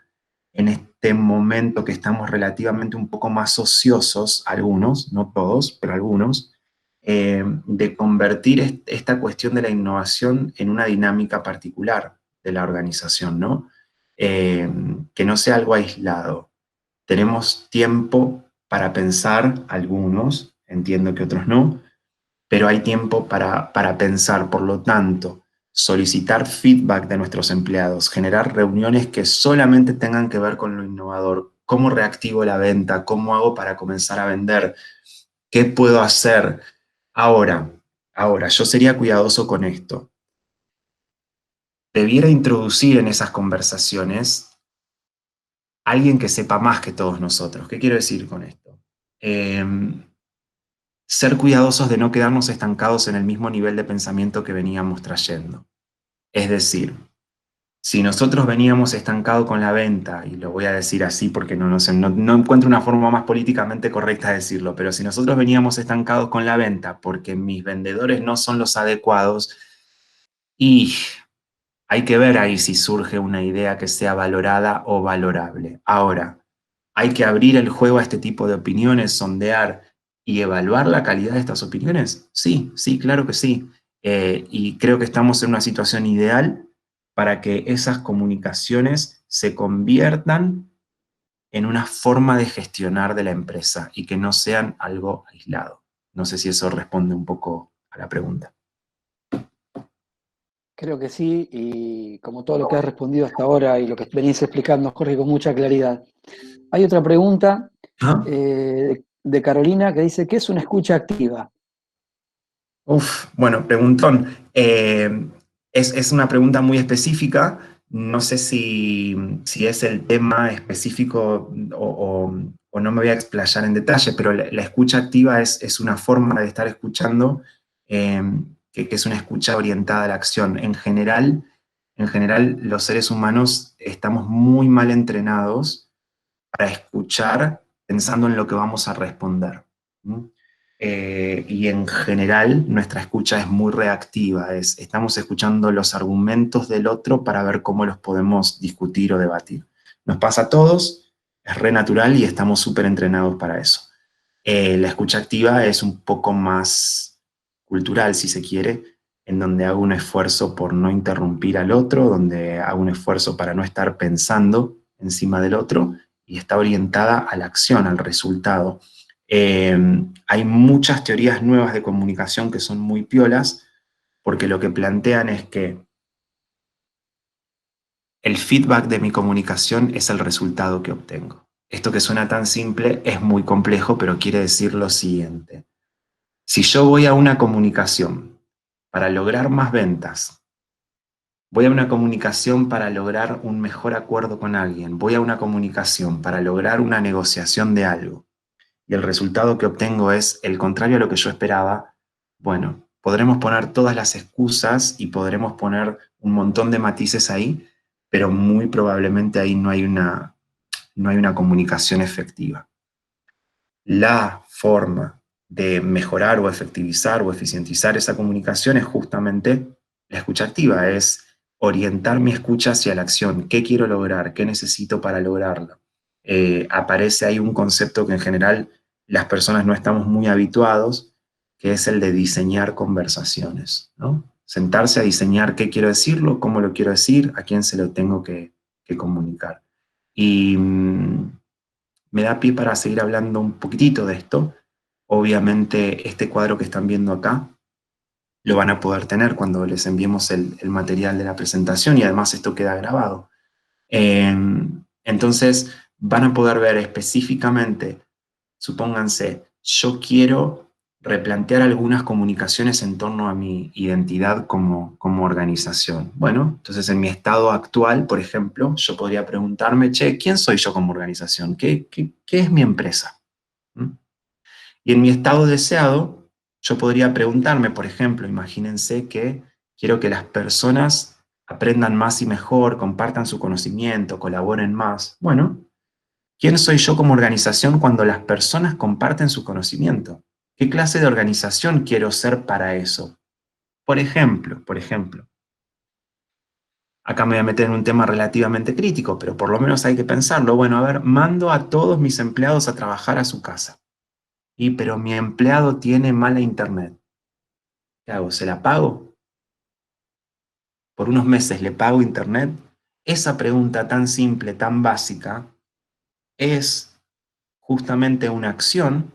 en este momento que estamos relativamente un poco más ociosos, algunos, no todos, pero algunos, de convertir esta cuestión de la innovación en una dinámica particular de la organización, ¿no? Que no sea algo aislado. Tenemos tiempo para pensar, algunos, entiendo que otros no, pero hay tiempo para pensar, por lo tanto, solicitar feedback de nuestros empleados, generar reuniones que solamente tengan que ver con lo innovador, cómo reactivo la venta, cómo hago para comenzar a vender, qué puedo hacer. Ahora, yo sería cuidadoso con esto. debiera introducir en esas conversaciones a alguien que sepa más que todos nosotros. ¿Qué quiero decir con esto? Ser cuidadosos de no quedarnos estancados en el mismo nivel de pensamiento que veníamos trayendo. Es decir, si nosotros veníamos estancados con la venta, y lo voy a decir así porque no encuentro una forma más políticamente correcta de decirlo, pero si nosotros veníamos estancados con la venta porque mis vendedores no son los adecuados, y hay que ver ahí si surge una idea que sea valorada o valorable. Ahora, hay que abrir el juego a este tipo de opiniones, sondear y evaluar la calidad de estas opiniones. Sí, sí, claro que sí. Y creo que estamos en una situación ideal para que esas comunicaciones se conviertan en una forma de gestionar de la empresa y que no sean algo aislado. No sé si eso responde un poco a la pregunta. Creo que sí, y como todo lo que has respondido hasta ahora y lo que venís explicando, Jorge, con mucha claridad. Hay otra pregunta ¿Ah? de Carolina que dice, ¿qué es una escucha activa? Uf, bueno, preguntón. Es una pregunta muy específica. No sé si es el tema específico o no me voy a explayar en detalle, pero la escucha activa es una forma de estar escuchando eh, que es una escucha orientada a la acción. En general, los seres humanos estamos muy mal entrenados para escuchar pensando en lo que vamos a responder. ¿No? Y en general nuestra escucha es muy reactiva, estamos escuchando los argumentos del otro para ver cómo los podemos discutir o debatir. Nos pasa a todos, es re natural y estamos súper entrenados para eso. La escucha activa es un poco más cultural, si se quiere, en donde hago un esfuerzo por no interrumpir al otro, donde hago un esfuerzo para no estar pensando encima del otro y está orientada a la acción, al resultado. Eh, Hay muchas teorías nuevas de comunicación que son muy piolas, porque lo que plantean es que el feedback de mi comunicación es el resultado que obtengo. Esto que suena tan simple es muy complejo, pero quiere decir lo siguiente. Si yo voy a una comunicación para lograr más ventas, voy a una comunicación para lograr un mejor acuerdo con alguien, voy a una comunicación para lograr una negociación de algo, y el resultado que obtengo es el contrario a lo que yo esperaba, bueno, podremos poner todas las excusas y podremos poner un montón de matices ahí, pero muy probablemente ahí no hay una comunicación efectiva. La forma de mejorar o efectivizar o eficientizar esa comunicación es justamente la escucha activa, es orientar mi escucha hacia la acción. ¿Qué quiero lograr? ¿Qué necesito para lograrlo? Aparece ahí un concepto que en general las personas no estamos muy habituados, que es el de diseñar conversaciones, ¿no? Sentarse a diseñar qué quiero decirlo, cómo lo quiero decir, a quién se lo tengo que comunicar. Y me da pie para seguir hablando un poquitito de esto. Obviamente este cuadro que están viendo acá lo van a poder tener cuando les enviemos el material de la presentación y además esto queda grabado. Eh, entonces van a poder ver específicamente, supónganse, yo quiero replantear algunas comunicaciones en torno a mi identidad como organización. Bueno, entonces en mi estado actual, por ejemplo, yo podría preguntarme, che, ¿quién soy yo como organización? ¿Qué es mi empresa? ¿Mm? Y en mi estado deseado, yo podría preguntarme, por ejemplo, imagínense que quiero que las personas aprendan más y mejor, compartan su conocimiento, colaboren más. Bueno, ¿quién soy yo como organización cuando las personas comparten su conocimiento? ¿Qué clase de organización quiero ser para eso? Por ejemplo, acá me voy a meter en un tema relativamente crítico, pero por lo menos hay que pensarlo. Bueno, a ver, mando a todos mis empleados a trabajar a su casa. Pero mi empleado tiene mala internet. ¿Qué hago? ¿Se la pago? ¿Por unos meses le pago internet? Esa pregunta tan simple, tan básica, es justamente una acción,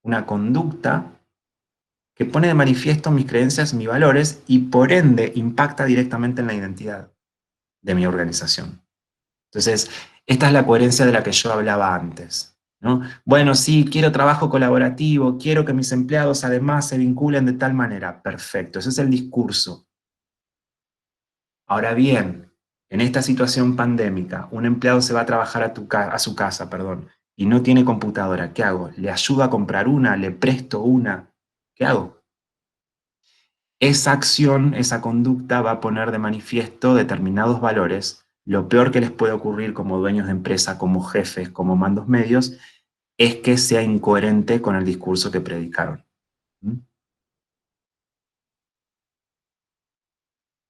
una conducta que pone de manifiesto mis creencias, mis valores y por ende impacta directamente en la identidad de mi organización. Entonces, esta es la coherencia de la que yo hablaba antes, ¿no? Bueno, sí, quiero trabajo colaborativo, quiero que mis empleados además se vinculen de tal manera. Perfecto, ese es el discurso. Ahora bien, en esta situación pandémica, un empleado se va a trabajar a su casa, perdón, y no tiene computadora. ¿Qué hago? ¿Le ayudo a comprar una? ¿Le presto una? ¿Qué hago? Esa acción, esa conducta va a poner de manifiesto determinados valores. Lo peor que les puede ocurrir como dueños de empresa, como jefes, como mandos medios, es que sea incoherente con el discurso que predicaron. ¿Mm?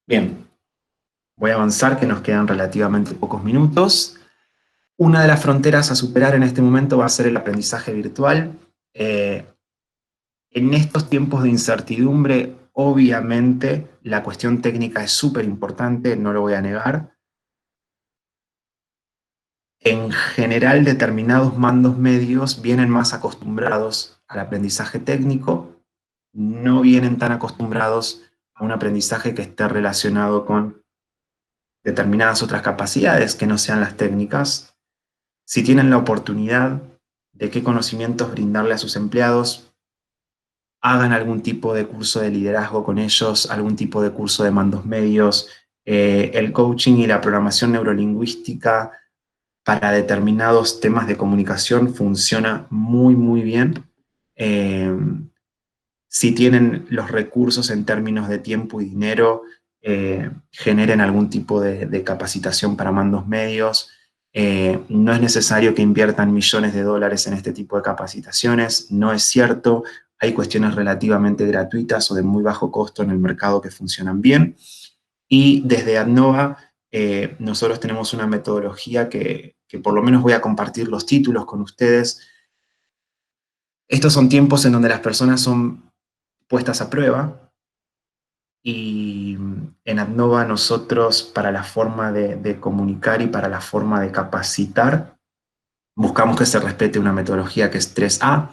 Bien, voy a avanzar, que nos quedan relativamente pocos minutos. Una de las fronteras a superar en este momento va a ser el aprendizaje virtual. Eh, en estos tiempos de incertidumbre, obviamente, la cuestión técnica es súper importante, no lo voy a negar. En general, determinados mandos medios vienen más acostumbrados al aprendizaje técnico, no vienen tan acostumbrados a un aprendizaje que esté relacionado con determinadas otras capacidades que no sean las técnicas. Si tienen la oportunidad de qué conocimientos brindarle a sus empleados, hagan algún tipo de curso de liderazgo con ellos, algún tipo de curso de mandos medios. El coaching y la programación neurolingüística para determinados temas de comunicación funciona muy, muy bien. Eh, si tienen los recursos en términos de tiempo y dinero, generen algún tipo de capacitación para mandos medios. No es necesario que inviertan millones de dólares en este tipo de capacitaciones, no es cierto. Hay cuestiones relativamente gratuitas o de muy bajo costo en el mercado que funcionan bien. Y desde Adnova nosotros tenemos una metodología que por lo menos voy a compartir los títulos con ustedes. Estos son tiempos en donde las personas son puestas a prueba y en Adnova nosotros para la forma de comunicar y para la forma de capacitar buscamos que se respete una metodología que es 3A,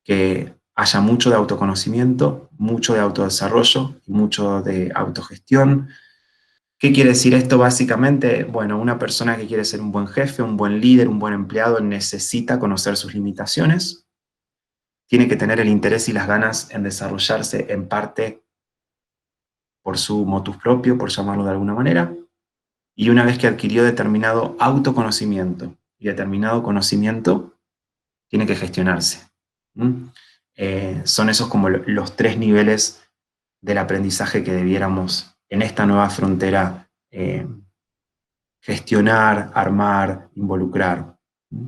que haya mucho de autoconocimiento, mucho de autodesarrollo y mucho de autogestión. ¿Qué quiere decir esto básicamente? Bueno, una persona que quiere ser un buen jefe, un buen líder, un buen empleado necesita conocer sus limitaciones, tiene que tener el interés y las ganas en desarrollarse en parte por su motus propio, por llamarlo de alguna manera, y una vez que adquirió determinado autoconocimiento y determinado conocimiento, tiene que gestionarse. ¿Mm? Son esos como los tres niveles del aprendizaje que debiéramos en esta nueva frontera gestionar, armar, involucrar. ¿Mm?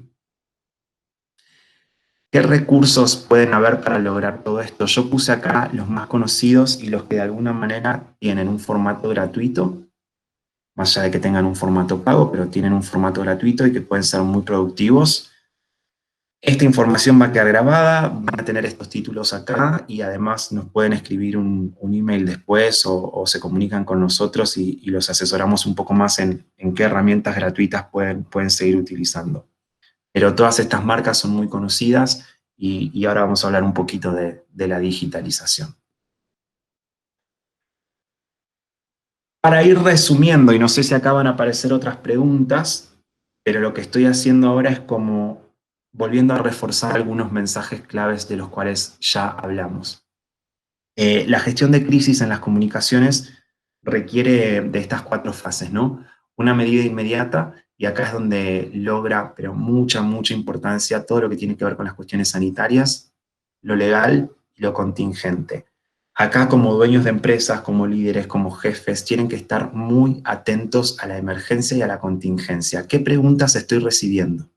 ¿Qué recursos pueden haber para lograr todo esto? Yo puse acá los más conocidos y los que de alguna manera tienen un formato gratuito, más allá de que tengan un formato pago, pero tienen un formato gratuito y que pueden ser muy productivos. Esta información va a quedar grabada, van a tener estos títulos acá y además nos pueden escribir un email después o se comunican con nosotros y los asesoramos un poco más en qué herramientas gratuitas pueden seguir utilizando. Pero todas estas marcas son muy conocidas y ahora vamos a hablar un poquito de la digitalización. Para ir resumiendo, y no sé si acá van a aparecer otras preguntas, pero lo que estoy haciendo ahora es como volviendo a reforzar algunos mensajes claves de los cuales ya hablamos. La gestión de crisis en las comunicaciones requiere de estas cuatro fases, ¿no? Una medida inmediata, y acá es donde logra, pero mucha importancia, todo lo que tiene que ver con las cuestiones sanitarias, lo legal y lo contingente. Acá como dueños de empresas, como líderes, como jefes, tienen que estar muy atentos a la emergencia y a la contingencia. ¿Qué preguntas estoy recibiendo?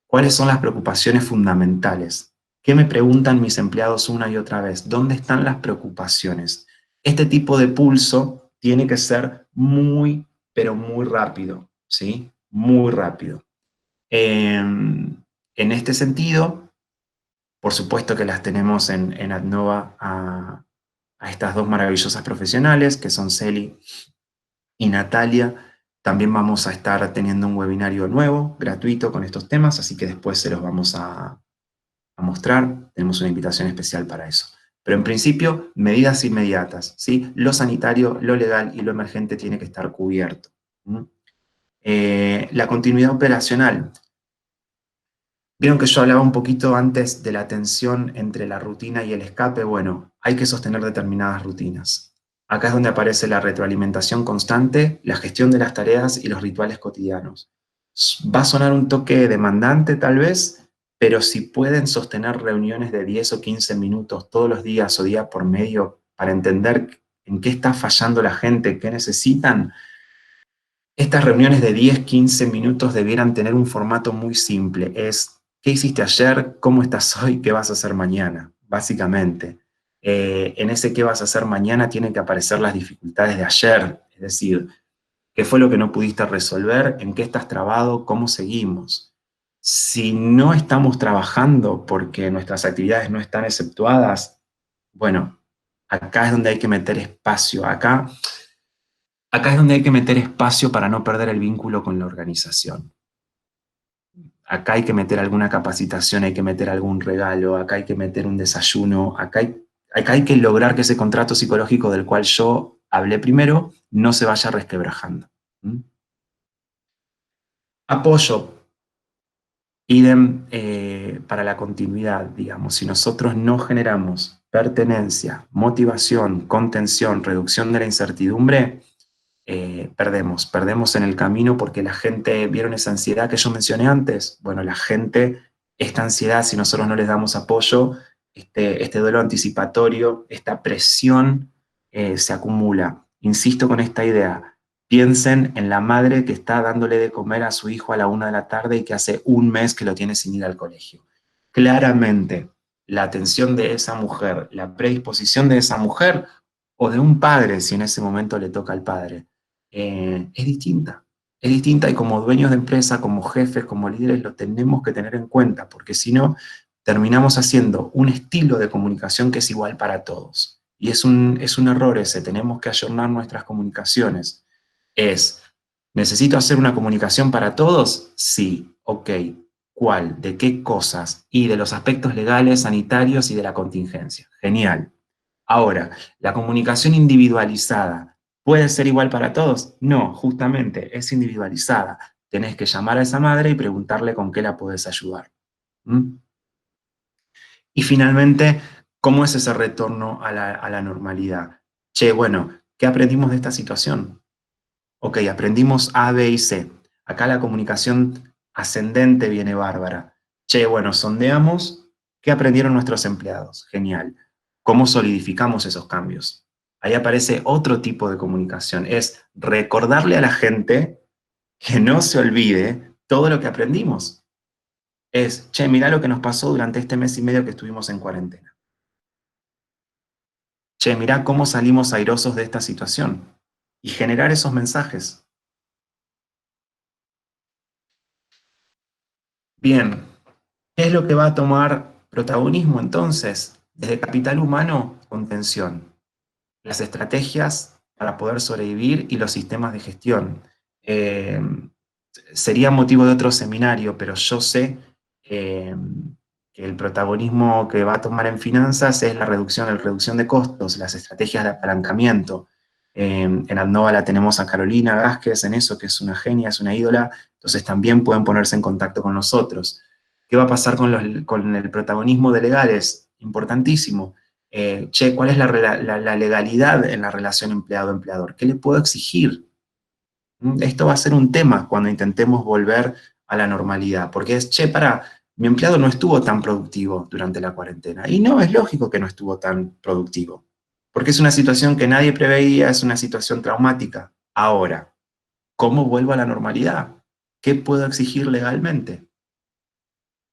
¿Cuáles son las preocupaciones fundamentales? ¿Qué me preguntan mis empleados una y otra vez? ¿Dónde están las preocupaciones? Este tipo de pulso tiene que ser muy, pero muy rápido, ¿sí? Muy rápido. En este sentido, por supuesto que las tenemos en Adnova a estas dos maravillosas profesionales, que son Celi y Natalia. También vamos a estar teniendo un webinario nuevo, gratuito, con estos temas, así que después se los vamos a mostrar. Tenemos una invitación especial para eso. Pero en principio, medidas inmediatas, ¿sí? Lo sanitario, lo legal y lo emergente tiene que estar cubierto. ¿Mm? La continuidad operacional. Vieron que yo hablaba un poquito antes de la tensión entre la rutina y el escape. Bueno, hay que sostener determinadas rutinas. Acá es donde aparece la retroalimentación constante, la gestión de las tareas y los rituales cotidianos. Va a sonar un toque demandante tal vez, pero si pueden sostener reuniones de 10 o 15 minutos todos los días o día por medio para entender en qué está fallando la gente, qué necesitan, estas reuniones de 10, 15 minutos debieran tener un formato muy simple. Es, ¿qué hiciste ayer? ¿Cómo estás hoy? ¿Qué vas a hacer mañana? Básicamente. En ese qué vas a hacer mañana tienen que aparecer las dificultades de ayer. Es decir, ¿qué fue lo que no pudiste resolver? ¿En qué estás trabado? ¿Cómo seguimos? Si no estamos trabajando porque nuestras actividades no están exceptuadas, bueno, acá es donde hay que meter espacio. Acá es donde hay que meter espacio para no perder el vínculo con la organización. Acá hay que meter alguna capacitación, hay que meter algún regalo, acá hay que meter un desayuno, acá hay que lograr que ese contrato psicológico del cual yo hablé primero no se vaya resquebrajando. ¿Mm? Apoyo, idem para la continuidad, digamos. Si nosotros no generamos pertenencia, motivación, contención, reducción de la incertidumbre, perdemos en el camino porque la gente, ¿vieron esa ansiedad que yo mencioné antes? Bueno, la gente, esta ansiedad, si nosotros no les damos apoyo, este duelo anticipatorio, esta presión se acumula. Insisto con esta idea, piensen en la madre que está dándole de comer a su hijo a la 1 de la tarde y que hace un mes que lo tiene sin ir al colegio. Claramente, la atención de esa mujer, la predisposición de esa mujer o de un padre, si en ese momento le toca al padre, es distinta. Es distinta y como dueños de empresa, como jefes, como líderes, lo tenemos que tener en cuenta, porque si no, terminamos haciendo un estilo de comunicación que es igual para todos. Y es un error ese, tenemos que ayornar nuestras comunicaciones. Es, ¿necesito hacer una comunicación para todos? Sí, ok. ¿Cuál? ¿De qué cosas? Y de los aspectos legales, sanitarios y de la contingencia. Genial. Ahora, la comunicación individualizada, ¿puede ser igual para todos? No, justamente es individualizada. Tenés que llamar a esa madre y preguntarle con qué la podés ayudar. ¿Mm? Y finalmente, ¿cómo es ese retorno a la normalidad? Che, bueno, ¿qué aprendimos de esta situación? Ok, aprendimos A, B y C. Acá la comunicación ascendente viene bárbara. Che, bueno, sondeamos qué aprendieron nuestros empleados. Genial. ¿Cómo solidificamos esos cambios? Ahí aparece otro tipo de comunicación. Es recordarle a la gente que no se olvide todo lo que aprendimos. Es, che, mirá lo que nos pasó durante este mes y medio que estuvimos en cuarentena. Che, mirá cómo salimos airosos de esta situación. Y generar esos mensajes. Bien, ¿qué es lo que va a tomar protagonismo entonces? Desde capital humano, contención. Las estrategias para poder sobrevivir y los sistemas de gestión. Eh, Sería motivo de otro seminario, pero yo sé eh, que el protagonismo que va a tomar en finanzas es la reducción de costos, las estrategias de apalancamiento. En Adnova la tenemos a Carolina Vázquez en eso, que es una genia, es una ídola, entonces también pueden ponerse en contacto con nosotros. ¿Qué va a pasar con el protagonismo de legales? Importantísimo. Che, ¿cuál es la legalidad en la relación empleado-empleador? ¿Qué le puedo exigir? Esto va a ser un tema cuando intentemos volver a la normalidad, porque es, che, para, mi empleado no estuvo tan productivo durante la cuarentena. Y no, es lógico que no estuvo tan productivo, porque es una situación que nadie preveía, es una situación traumática. Ahora, ¿cómo vuelvo a la normalidad? ¿Qué puedo exigir legalmente?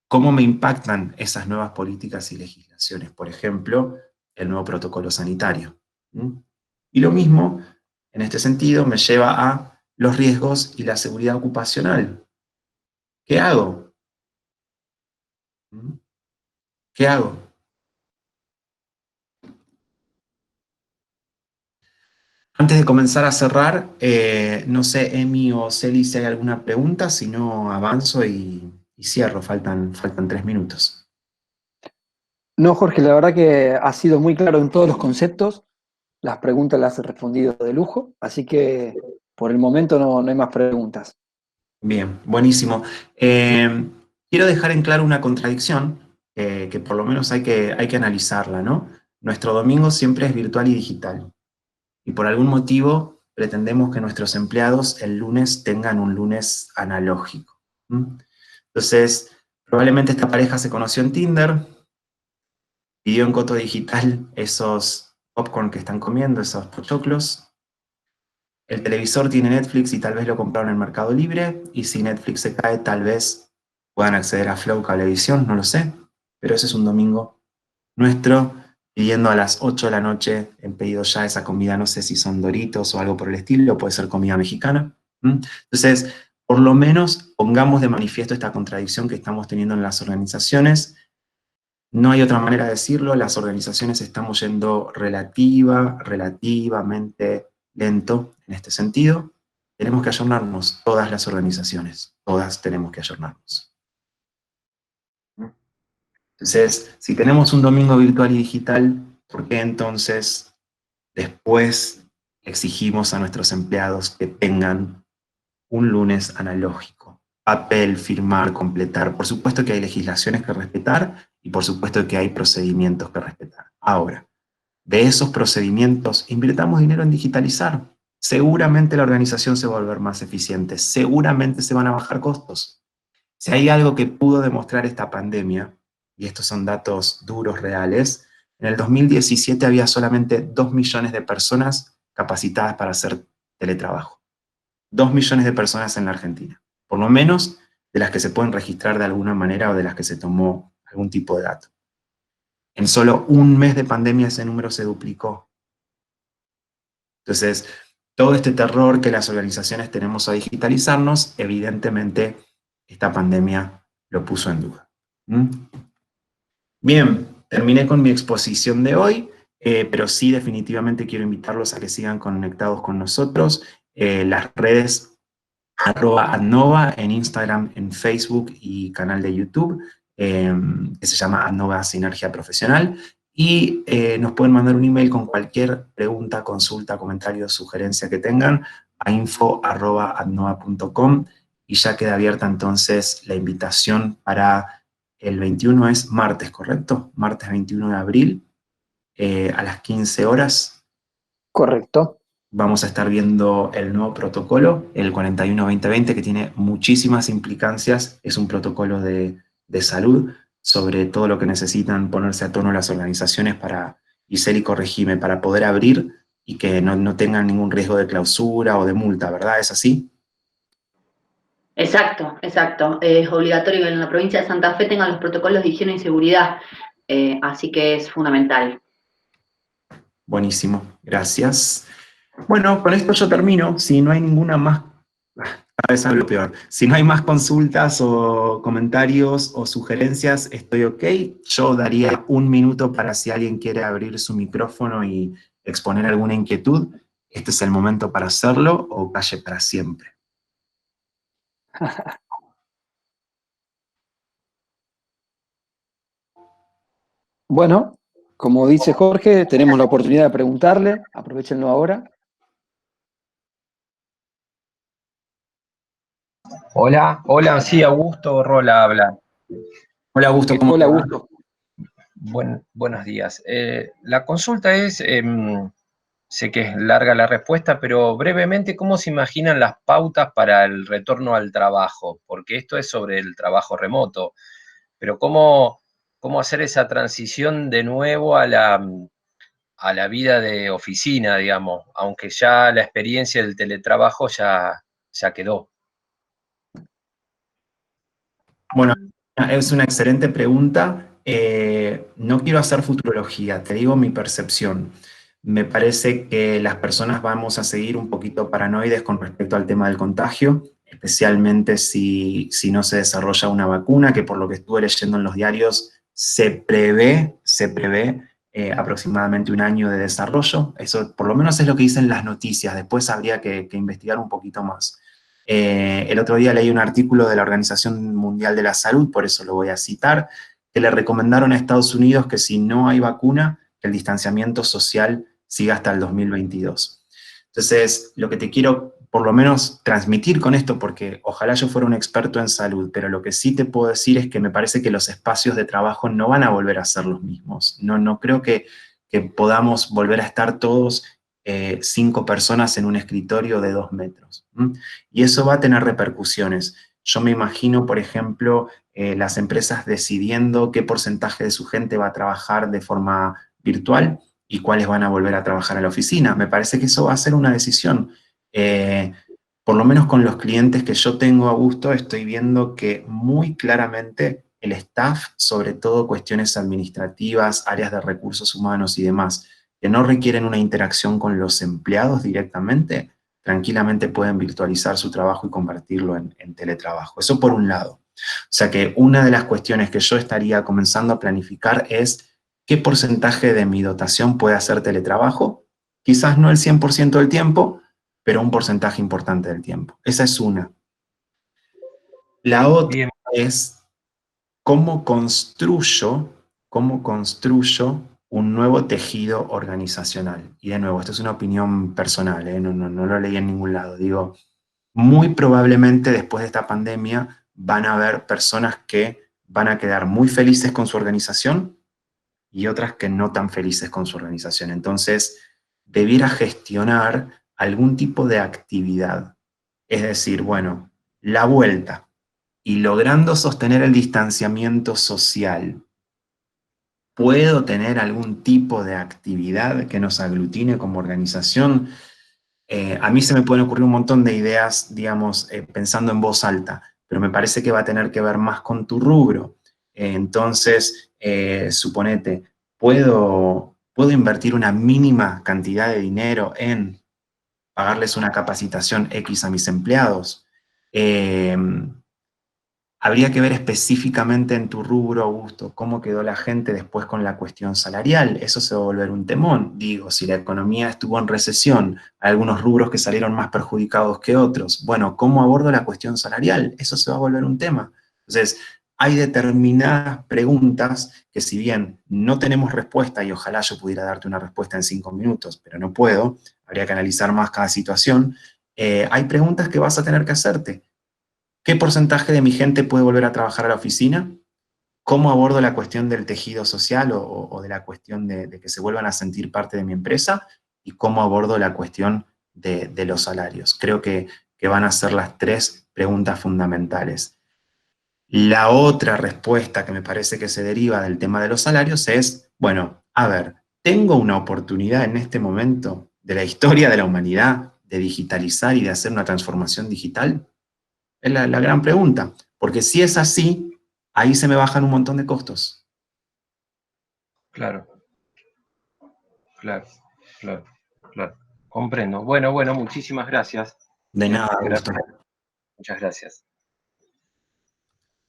¿Cómo me impactan esas nuevas políticas y legislaciones? Por ejemplo, el nuevo protocolo sanitario. ¿Mm? Y lo mismo, en este sentido, me lleva a los riesgos y la seguridad ocupacional. ¿Qué hago? ¿Mm? ¿Qué hago? Antes de comenzar a cerrar, no sé, Emi o Celi, si hay alguna pregunta, si no avanzo y cierro, faltan 3 minutos. No, Jorge, la verdad que ha sido muy claro en todos los conceptos. Las preguntas las has respondido de lujo, así que por el momento no hay más preguntas. Bien, buenísimo. Eh, Quiero dejar en claro una contradicción que por lo menos hay que analizarla, ¿no? Nuestro domingo siempre es virtual y digital. y por algún motivo pretendemos que nuestros empleados el lunes tengan un lunes analógico. Entonces, probablemente esta pareja se conoció en Tinder, pidió en Coto Digital esos popcorn que están comiendo, esos pochoclos. El televisor tiene Netflix y tal vez lo compraron en Mercado Libre, y si Netflix se cae, tal vez puedan acceder a Flow Cablevisión, no lo sé, pero ese es un domingo nuestro, pidiendo a las 8 de la noche en pedido ya esa comida, no sé si son Doritos o algo por el estilo, puede ser comida mexicana. Entonces, por lo menos pongamos de manifiesto esta contradicción que estamos teniendo en las organizaciones. No hay otra manera de decirlo, las organizaciones estamos yendo relativamente lento en este sentido. Tenemos que ayornarnos, todas las organizaciones, todas tenemos que ayornarnos. Entonces, si tenemos un domingo virtual y digital, ¿por qué entonces después exigimos a nuestros empleados que tengan un lunes analógico? Papel, firmar, completar. Por supuesto que hay legislaciones que respetar y por supuesto que hay procedimientos que respetar. Ahora, de esos procedimientos, invirtamos dinero en digitalizar. Seguramente la organización se va a volver más eficiente, seguramente se van a bajar costos. Si hay algo que pudo demostrar esta pandemia, y estos son datos duros, reales, en el 2017 había solamente 2 millones de personas capacitadas para hacer teletrabajo. 2 millones de personas en la Argentina, por lo menos de las que se pueden registrar de alguna manera o de las que se tomó algún tipo de dato. En solo un mes de pandemia ese número se duplicó. Entonces, todo este terror que las organizaciones tenemos a digitalizarnos, evidentemente esta pandemia lo puso en duda. Bien, terminé con mi exposición de hoy, pero sí definitivamente quiero invitarlos a que sigan conectados con nosotros. Las redes @adnova en Instagram, en Facebook y canal de YouTube, que se llama Adnova Sinergia Profesional. Y nos pueden mandar un email con cualquier pregunta, consulta, comentario, sugerencia que tengan a info@adnova.com, y ya queda abierta entonces la invitación para el 21, es martes, ¿correcto? Martes 21 de abril, a las 15 horas. Correcto. Vamos a estar viendo el nuevo protocolo, el 41-2020, que tiene muchísimas implicancias. Es un protocolo de salud sobre todo lo que necesitan ponerse a tono las organizaciones para, Giselle, y corregime, para poder abrir y que no tengan ningún riesgo de clausura o de multa, ¿verdad? ¿Es así? Exacto, exacto. Es obligatorio que en la provincia de Santa Fe tengan los protocolos de higiene y seguridad, así que es fundamental. Buenísimo, gracias. Bueno, con esto yo termino. Si no hay ninguna más, cada vez hablo peor. Si no hay más consultas o comentarios o sugerencias, estoy ok. Yo daría un minuto para si alguien quiere abrir su micrófono y exponer alguna inquietud. Este es el momento para hacerlo, o calle para siempre. Bueno, como dice Jorge, tenemos la oportunidad de preguntarle, aprovechenlo ahora. Hola, hola, sí, Augusto Rola habla. Hola, Augusto, ¿cómo te Hola, va? Augusto. Buenos días. La consulta es, sé que es larga la respuesta, pero brevemente, ¿cómo se imaginan las pautas para el retorno al trabajo? Porque esto es sobre el trabajo remoto, pero ¿cómo hacer esa transición de nuevo a la vida de oficina, digamos, aunque ya la experiencia del teletrabajo ya quedó? Bueno, es una excelente pregunta. No quiero hacer futurología, te digo mi percepción. Me parece que las personas vamos a seguir un poquito paranoides con respecto al tema del contagio, especialmente si no se desarrolla una vacuna, que por lo que estuve leyendo en los diarios se prevé aproximadamente un año de desarrollo. Eso por lo menos es lo que dicen las noticias, después habría que investigar un poquito más. El otro día leí un artículo de la Organización Mundial de la Salud, por eso lo voy a citar, que le recomendaron a Estados Unidos que si no hay vacuna, que el distanciamiento social siga hasta el 2022. Entonces, lo que te quiero por lo menos transmitir con esto, porque ojalá yo fuera un experto en salud, pero lo que sí te puedo decir es que me parece que los espacios de trabajo no van a volver a ser los mismos. No creo que podamos volver a estar todos 5 personas en un escritorio de 2 metros. Y eso va a tener repercusiones. Yo me imagino, por ejemplo, las empresas decidiendo qué porcentaje de su gente va a trabajar de forma virtual y cuáles van a volver a trabajar a la oficina. Me parece que eso va a ser una decisión. Por lo menos con los clientes que yo tengo a gusto, estoy viendo que muy claramente el staff, sobre todo cuestiones administrativas, áreas de recursos humanos y demás, que no requieren una interacción con los empleados directamente, tranquilamente pueden virtualizar su trabajo y convertirlo en teletrabajo. Eso por un lado. O sea que una de las cuestiones que yo estaría comenzando a planificar es qué porcentaje de mi dotación puede hacer teletrabajo. Quizás no el 100% del tiempo, pero un porcentaje importante del tiempo. Esa es una. La otra Bien. es cómo construyo un nuevo tejido organizacional. Y de nuevo, esto es una opinión personal, no lo leí en ningún lado. Digo, muy probablemente después de esta pandemia van a haber personas que van a quedar muy felices con su organización y otras que no tan felices con su organización. Entonces, debiera gestionar algún tipo de actividad. Es decir, bueno, la vuelta y logrando sostener el distanciamiento social, ¿puedo tener algún tipo de actividad que nos aglutine como organización? A mí se me pueden ocurrir un montón de ideas, digamos, pensando en voz alta, pero me parece que va a tener que ver más con tu rubro. Entonces, suponete, ¿puedo invertir una mínima cantidad de dinero en pagarles una capacitación X a mis empleados? Habría que ver específicamente en tu rubro, Augusto, cómo quedó la gente después con la cuestión salarial. Eso se va a volver un temón. Digo, si la economía estuvo en recesión, hay algunos rubros que salieron más perjudicados que otros. Bueno, ¿cómo abordo la cuestión salarial? Eso se va a volver un tema. Entonces, hay determinadas preguntas que si bien no tenemos respuesta, y ojalá yo pudiera darte una respuesta en 5 minutos, pero no puedo, habría que analizar más cada situación, hay preguntas que vas a tener que hacerte. ¿Qué porcentaje de mi gente puede volver a trabajar a la oficina? ¿Cómo abordo la cuestión del tejido social o de la cuestión de que se vuelvan a sentir parte de mi empresa? ¿Y cómo abordo la cuestión de los salarios? Creo que van a ser las 3 preguntas fundamentales. La otra respuesta que me parece que se deriva del tema de los salarios es, bueno, a ver, ¿tengo una oportunidad en este momento de la historia de la humanidad de digitalizar y de hacer una transformación digital? Es la gran pregunta, porque si es así, ahí se me bajan un montón de costos. Claro, claro, claro, claro. Comprendo. Bueno, muchísimas gracias. De nada, Augusto. Muchas gracias.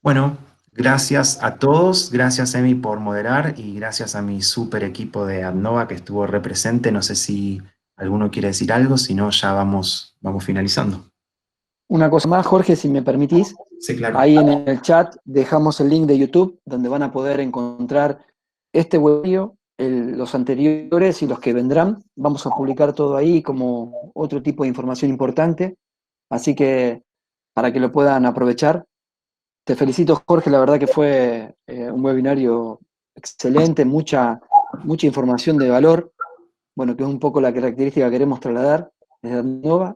Bueno, gracias a todos, gracias Emi por moderar y gracias a mi super equipo de Adnova que estuvo represente. No sé si alguno quiere decir algo, si no ya vamos finalizando. Una cosa más, Jorge, si me permitís. Sí, claro. Ahí en el chat dejamos el link de YouTube donde van a poder encontrar este webinar, los anteriores y los que vendrán. Vamos a publicar todo ahí como otro tipo de información importante. Así que para que lo puedan aprovechar. Te felicito, Jorge, la verdad que fue un webinario excelente, mucha información de valor, bueno, que es un poco la característica que queremos trasladar desde Adnova.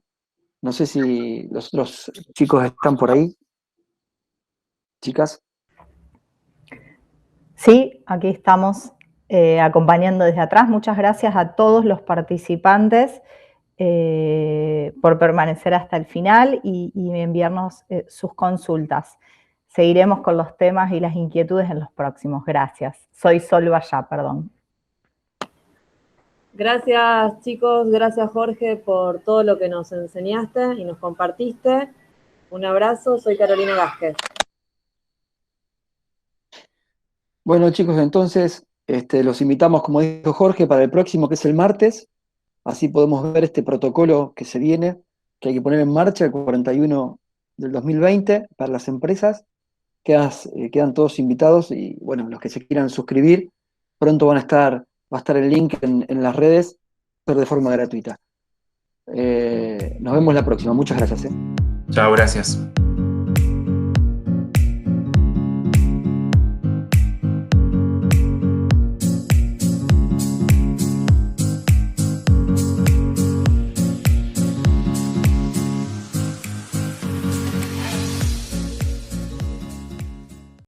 No sé si los otros chicos están por ahí. Chicas. Sí, aquí estamos acompañando desde atrás. Muchas gracias a todos los participantes por permanecer hasta el final y enviarnos sus consultas. Seguiremos con los temas y las inquietudes en los próximos. Gracias. Soy Sol Vallá, perdón. Gracias, chicos. Gracias, Jorge, por todo lo que nos enseñaste y nos compartiste. Un abrazo. Soy Carolina Vázquez. Bueno, chicos, entonces los invitamos, como dijo Jorge, para el próximo, que es el martes. Así podemos ver este protocolo que se viene, que hay que poner en marcha el 41 del 2020 para las empresas. Quedan todos invitados y, bueno, los que se quieran suscribir, pronto va a estar el link en las redes, pero de forma gratuita. Nos vemos la próxima. Muchas gracias. Chao, gracias.